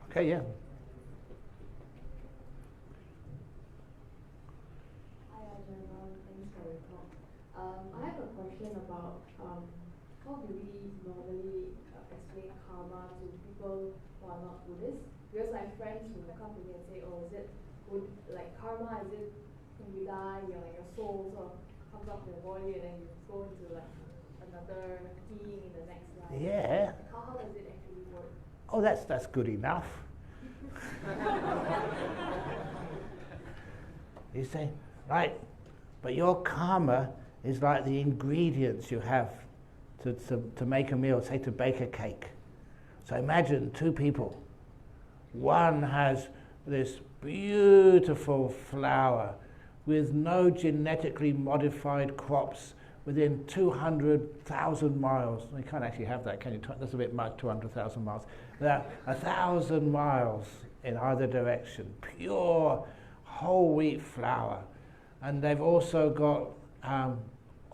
Okay, yeah. Hi, Ajahn Brahm. Thanks for your talk. I have a question about how do we normally explain karma to people who are not Buddhist? Because I have friends who come to me and say, oh, is it like karma, is it when you die, your soul sort of comes off your body and then you go into like another being in the next life? Yeah. How does it actually work? Oh, that's good enough. You say, right, but your karma is like the ingredients you have to make a meal, say to bake a cake. So imagine two people. One has this beautiful flower with no genetically modified crops within 200,000 miles. You can't actually have that, can you? That's a bit much, 200,000 miles. There are 1,000 miles in either direction. Pure whole wheat flour. And they've also got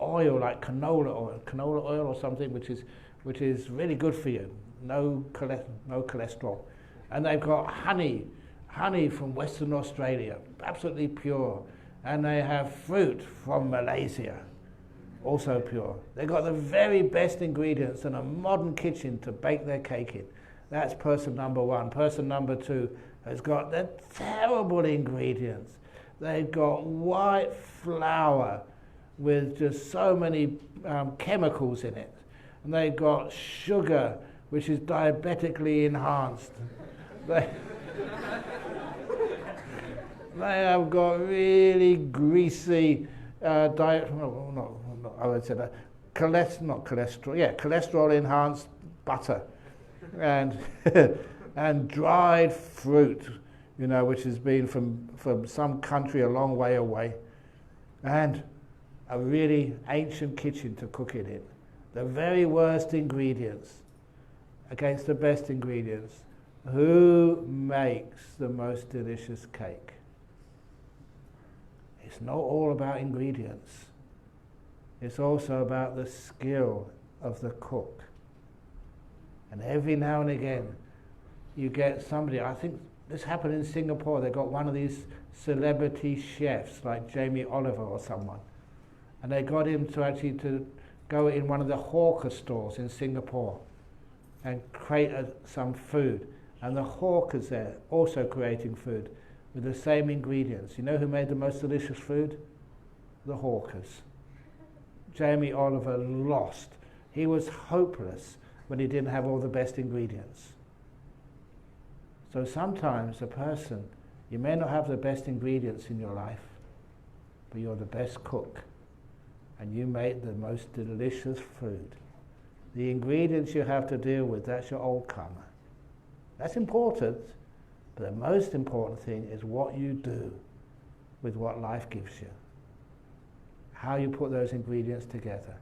oil, like canola oil or something, which is really good for you. No cholesterol. And they've got honey from Western Australia, absolutely pure. And they have fruit from Malaysia, also pure. They've got the very best ingredients in a modern kitchen to bake their cake in. That's person number one. Person number two has got the terrible ingredients. They've got white flour with just so many chemicals in it. And they've got sugar, which is diabetically enhanced. They have got really greasy cholesterol enhanced butter and and dried fruit, which has been from some country a long way away, and a really ancient kitchen to cook it in. the very worst ingredients against the best ingredients. Who makes the most delicious cake? It's not all about ingredients. It's also about the skill of the cook. And every now and again, you get somebody, I think this happened in Singapore, they got one of these celebrity chefs like Jamie Oliver or someone, and they got him to actually to go in one of the hawker stores in Singapore and create some food. And the hawkers there also creating food with the same ingredients. You know who made the most delicious food? The hawkers. Jamie Oliver lost. He was hopeless when he didn't have all the best ingredients. So sometimes a person, you may not have the best ingredients in your life, but you're the best cook, and you make the most delicious food. The ingredients you have to deal with, that's your old karma. That's important, but the most important thing is what you do with what life gives you. How you put those ingredients together.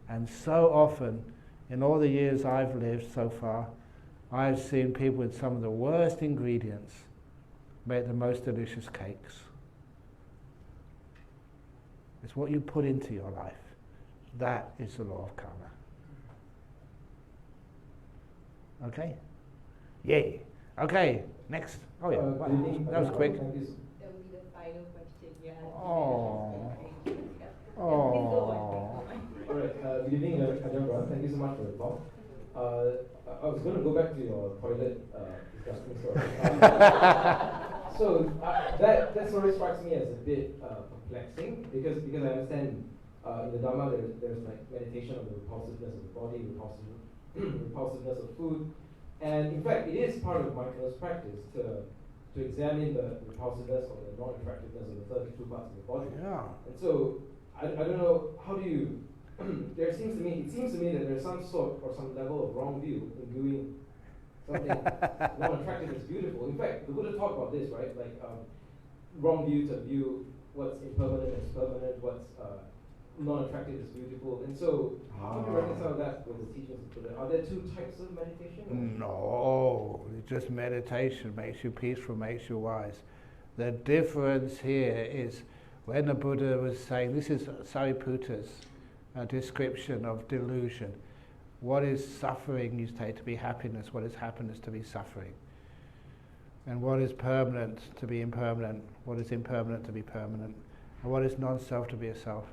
And so often, in all the years I've lived so far, I've seen people with some of the worst ingredients make the most delicious cakes. It's what you put into your life. That is the law of karma. Okay? Yay. Okay, next. Oh yeah, wow. That was quick. That will be the final question. Yeah. Oh. Oh. All right. Good evening, Ajahn Brahm. Thank you so much for the talk. I was going to go back to your toilet disgusting story. So that story strikes me as a bit perplexing because I understand in the Dharma there's like meditation on the repulsiveness of the body, repulsiveness of food, and in fact it is part of mindfulness practice to examine the repulsiveness or the non-attractiveness of the 32 parts of the body. Yeah. And so I don't know, how do you it seems to me that there's some sort or some level of wrong view in viewing something non-attractive as beautiful. In fact, the Buddha talked about this, right? Like wrong view to view what's impermanent as permanent, what's non-attractive as beautiful. And so, how do you reconcile that with the teachings of Buddha? Are there two types of meditation? No, just meditation makes you peaceful, makes you wise. The difference here is when the Buddha was saying, this is Sariputta's description of delusion. What is suffering you take to be happiness, what is happiness to be suffering. And what is permanent to be impermanent, what is impermanent to be permanent, and what is non-self to be a self,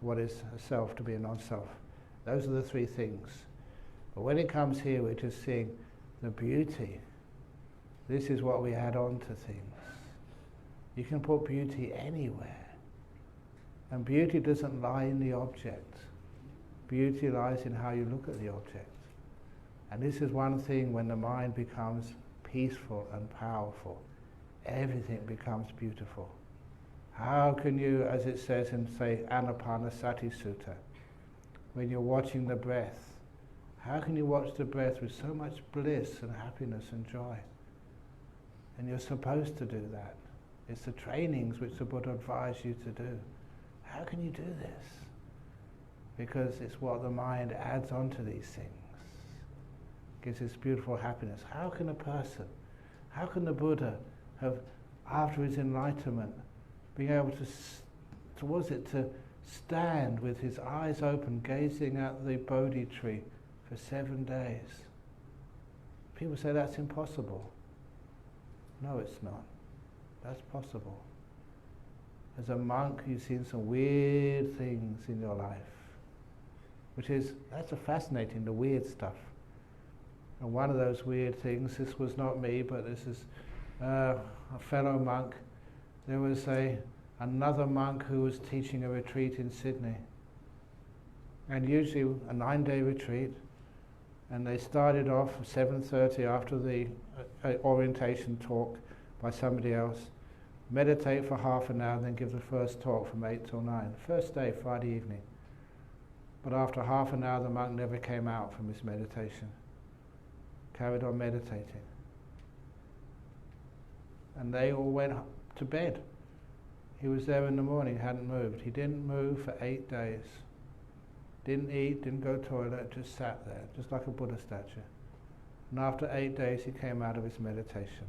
what is a self to be a non-self. Those are the three things. But when it comes here, we're just seeing the beauty. This is what we add on to things. You can put beauty anywhere. And beauty doesn't lie in the object. Beauty lies in how you look at the object. And this is one thing when the mind becomes peaceful and powerful, everything becomes beautiful. How can you, as it says in, say, Anapanasati Sutta, when you're watching the breath, how can you watch the breath with so much bliss and happiness and joy? And you're supposed to do that. It's the trainings which the Buddha advised you to do. How can you do this? Because it's what the mind adds onto these things. Gives this beautiful happiness. How can a person, how can the Buddha have, after his enlightenment, being able to stand with his eyes open, gazing at the Bodhi tree for 7 days? People say that's impossible. No, it's not. That's possible. As a monk, you've seen some weird things in your life, that's fascinating, the weird stuff. And one of those weird things, this was not me, but this is a fellow monk. There was another monk who was teaching a retreat in Sydney. And usually a 9-day retreat, and they started off at 7:30 after the orientation talk by somebody else, meditate for half an hour, and then give the first talk from 8 till 9. First day, Friday evening. But after half an hour, the monk never came out from his meditation. Carried on meditating. And they all went to bed. He was there in the morning, hadn't moved. He didn't move for 8 days. didn't eat, didn't go to the toilet, just sat there, just like a Buddha statue. And after 8 days he came out of his meditation.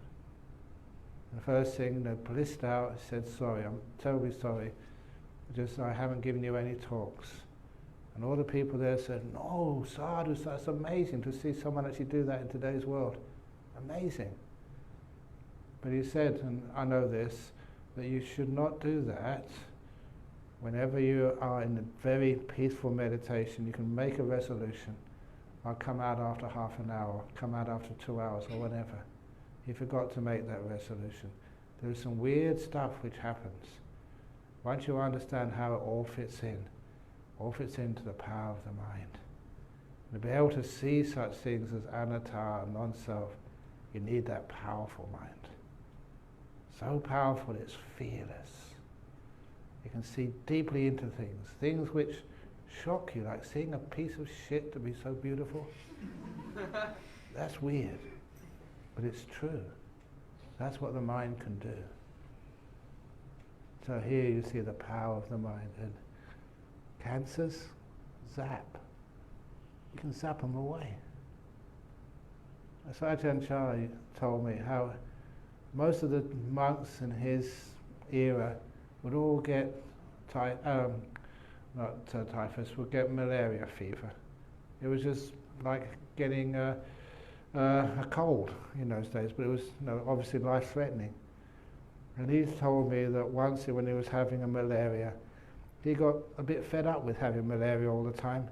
The first thing, blissed out, he said, sorry, I'm terribly sorry, I haven't given you any talks. And all the people there said, no, sadhu, that's amazing to see someone actually do that in today's world. Amazing. But he said, and I know this, that you should not do that. Whenever you are in a very peaceful meditation, you can make a resolution. I'll come out after half an hour, come out after 2 hours, or whatever. He forgot to make that resolution. There's some weird stuff which happens. Once you understand how it all fits into the power of the mind. And to be able to see such things as anatta, non-self, you need that powerful mind. So powerful it's fearless. You can see deeply into things which shock you, like seeing a piece of shit to be so beautiful. That's weird, but it's true. That's what the mind can do. So here you see the power of the mind. And cancers, zap. You can zap them away. As Ajahn Chah told me how most of the monks in his era would all get typhus, would get malaria fever. It was just like getting a cold in those days, but it was obviously life-threatening. And he told me that once when he was having a malaria, he got a bit fed up with having malaria all the time.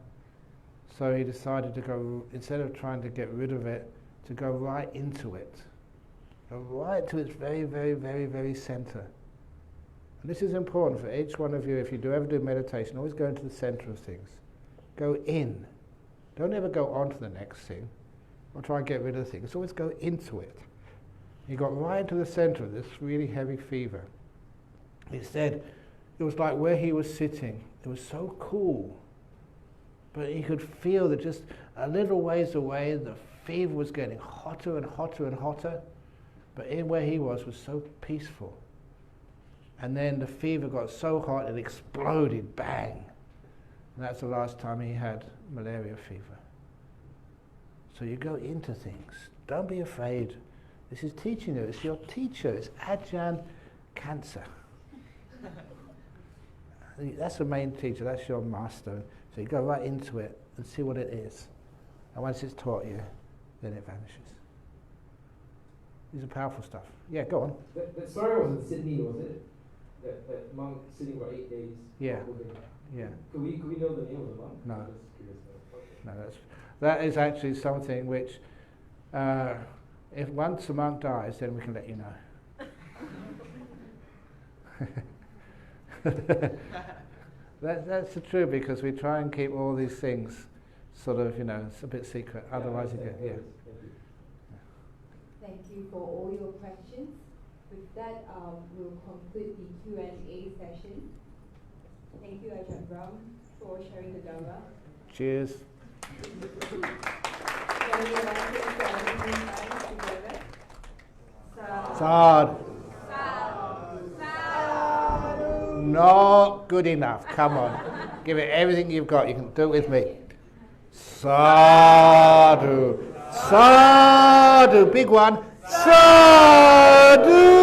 So he decided to go, instead of trying to get rid of it, to go right into it. Go right to its very, very, very, very center. And this is important for each one of you. If you do ever do meditation, always go into the center of things. Go in. Don't ever go on to the next thing or try and get rid of things. Always go into it. He got right into the center of this really heavy fever. He said it was like where he was sitting. It was so cool. But he could feel that just a little ways away, the fever was getting hotter and hotter and hotter. But in where he was so peaceful. And then the fever got so hot it exploded, bang. And that's the last time he had malaria fever. So you go into things. Don't be afraid. This is teaching you. It's your teacher. It's Ajahn Cancer. That's the main teacher. That's your master. So you go right into it and see what it is. And once it's taught you, then it vanishes. These are powerful stuff. Yeah, go on. That story was in Sydney, was it? That monk sitting for 8 days. Yeah. Yeah. Could we know the name of the monk? No. I'm just curious. Okay. No, that is actually something which, if once a monk dies, then we can let you know. That's the truth, because we try and keep all these things sort of, it's a bit secret. Otherwise, you get Thank you for all your questions. With that, we'll conclude the Q&A session. Thank you, Ajahn Brahm, for sharing the Dharma. Cheers. Can we allow you to have together? Sad. Not good enough. Come on. Give it everything you've got. You can do it with me. Sadhu. Sadhu. Big one. Sadhu.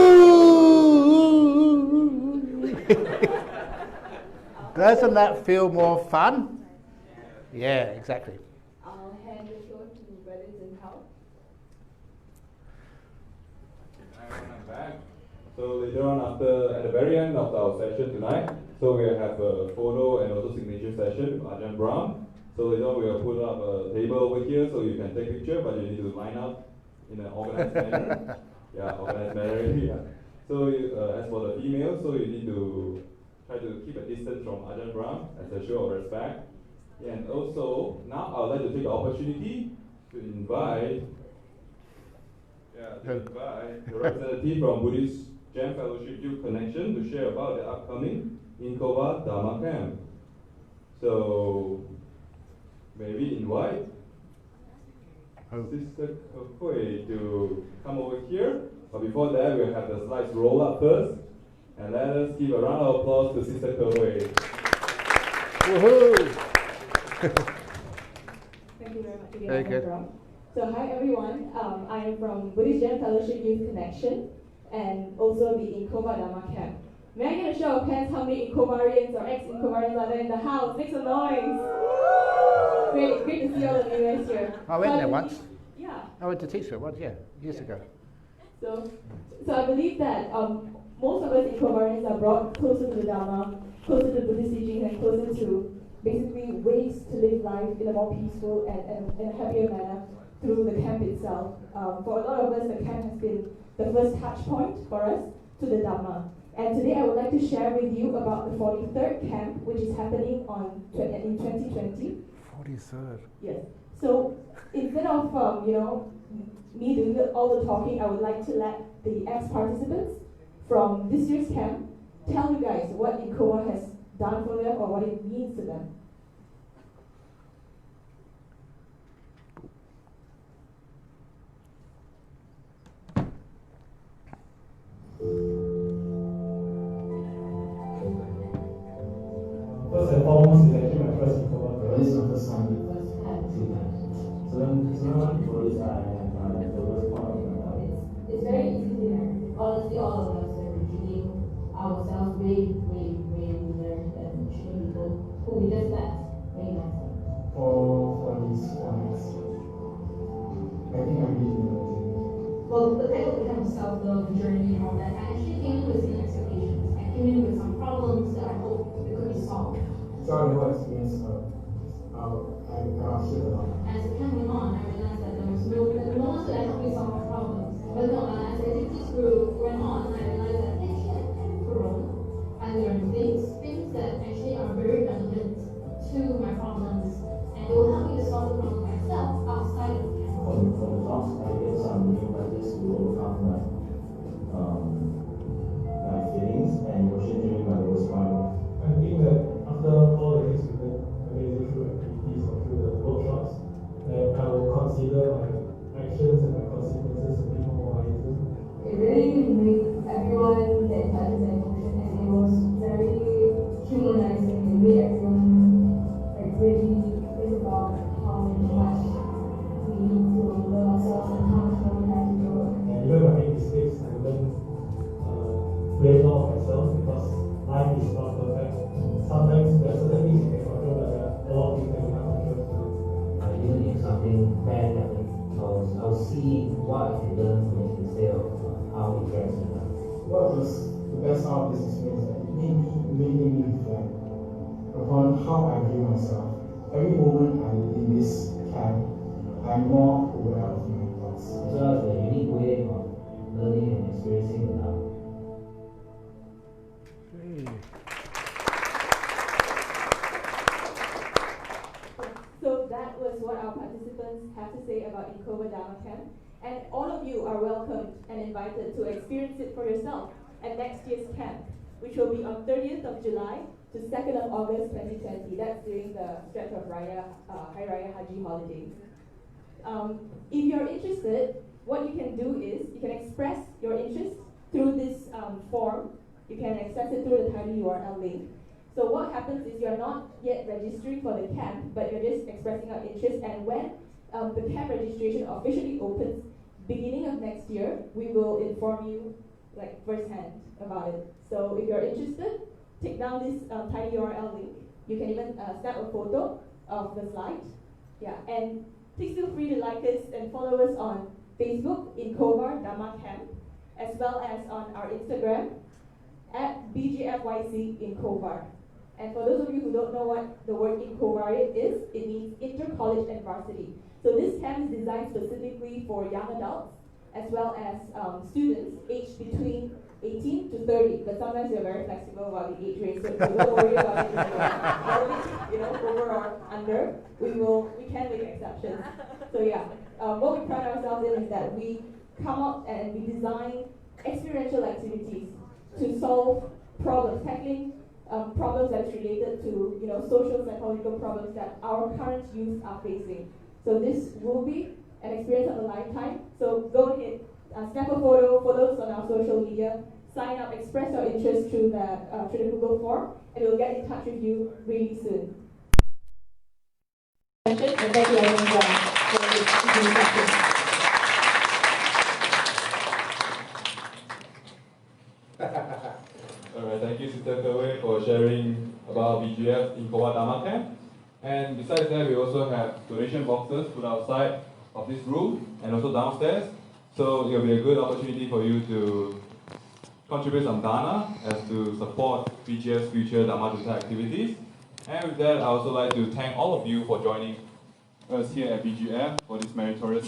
Doesn't that feel more fun? Yeah, exactly. I'll hand the floor to brothers in help. I'm back. So later on, at the very end of our session tonight, so we'll have a photo and also signature session with Ajahn Brahm. So later on, we'll put up a table over here so you can take a picture, but you need to line up in an organized manner. Yeah, organized manner. Yeah. So as for the female, so you need to try to keep a distance from Ajahn Brahm as a show of respect. And also, now I would like to take the opportunity to invite the representative from Buddhist Jam Fellowship Youth Connection to share about the upcoming Inkova Dharma camp. So, maybe invite Sister Hui to come over here. But before that, we'll have the slides roll up first. And let us give a round of applause to Sister Hui. Woohoo! Thank you very much again, Very Ajahn good. Brahm. So hi everyone, I am from Buddhist Jhana Fellowship Youth Connection and also the Inkova Dharma camp. May I get a show of hands how many Inkovarians or ex-Inkovarians are there in the house? Make some noise! Great to see all of you guys here. I went there once. Yeah. I went to teach there once, years ago. So I believe that most of us Inkovarians are brought closer to the Dharma, closer to Buddhist teachings, and closer to basically ways to live life in a more peaceful and in a happier manner through the camp itself. For a lot of us, the camp has been the first touch point for us to the Dharma. And today I would like to share with you about the 43rd camp, which is happening in 2020. 43rd. Yes. So instead of me doing all the talking, I would like to let the ex-participants from this year's camp tell you guys what Inkova has done for them or what it means to them. First and foremost, it's actually my first Inkova. This is my first time. So when people is the worst part of my life. It's very easy to, honestly, all of us are treating ourselves way better than treating people who we just met way nicer. For these points, I think I really know. Well, the title becomes self-love, journey, and all that. I actually came in with some expectations. I came in with some problems that I hope that could be solved. So I know experience I shit a lot. As the time went on, I realized that there was no one could actually solve my problems. But no, as activities went on, I realized that actually I have grown. I learned things that actually are very relevant to my problems, and it will help me to solve the problem myself outside of the camp. For the talks, I get some new methods to overcome my feelings and emotions during my lowest point. I think that after all the things we did, amazing through activities or through the workshops, that I will consider my actions and my consequences a bit more wiser. It really made everyone that touches their emotion, and it was very humanizing. It made everyone like really think about how much we need to love ourselves and how much more we have to grow. And even when I make mistakes, I learn way more of myself because life is not perfect. Sometimes there are certain things you can control, but there are a lot of things that you can't control. Even if something bad happens, I'll see what I can learn from it instead of how it drags me down. What was the best out of this experience? It made me reflect upon how I view myself. Every moment I'm in this camp, I'm more aware of my thoughts. As well as a unique way of learning and experiencing the Dharma. So that was what our participants have to say about Inkova Dharma Camp. And all of you are welcomed and invited to experience it for yourself at next year's camp, which will be on 30th of July to 2nd of August 2020. That's during the stretch of Hari Raya Haji holidays. If you're interested, what you can do is you can express your interest through this form. You can access it through the tiny URL link. So what happens is you're not yet registering for the camp, but you're just expressing our interest. And when the camp registration officially opens, beginning of next year, we will inform you like firsthand about it. So if you're interested, take down this tiny URL link. You can even snap a photo of the slide. Yeah, and please feel free to like us and follow us on Facebook, Inkova Dharma Camp, as well as on our Instagram at BGFYC Inkova. And for those of you who don't know what the word Inkovariate is, it means inter-college and varsity. So this camp is designed specifically for young adults as well as students aged between 18 to 30, but sometimes we're very flexible about the age range, so don't worry about it, over or under, we can make exceptions. So yeah, what we pride ourselves in is that we come up and we design experiential activities to solve problems, tackling problems that is related to social psychological problems that our current youth are facing. So this will be an experience of a lifetime. So go ahead, snap a photo, follow us on our social media, sign up, express your interest through the Google form, and we'll get in touch with you really soon. session, and thank you Ajahn Brahm for this introduction. Alright, thank you Sister Kerwin for sharing about BGF in Kowa Dharma Camp. And besides that, we also have donation boxes put outside of this room and also downstairs. So it will be a good opportunity for you to contribute some dana as to support BGF's future Dharma Duta activities. And with that, I also like to thank all of you for joining us here at BGF for this meritorious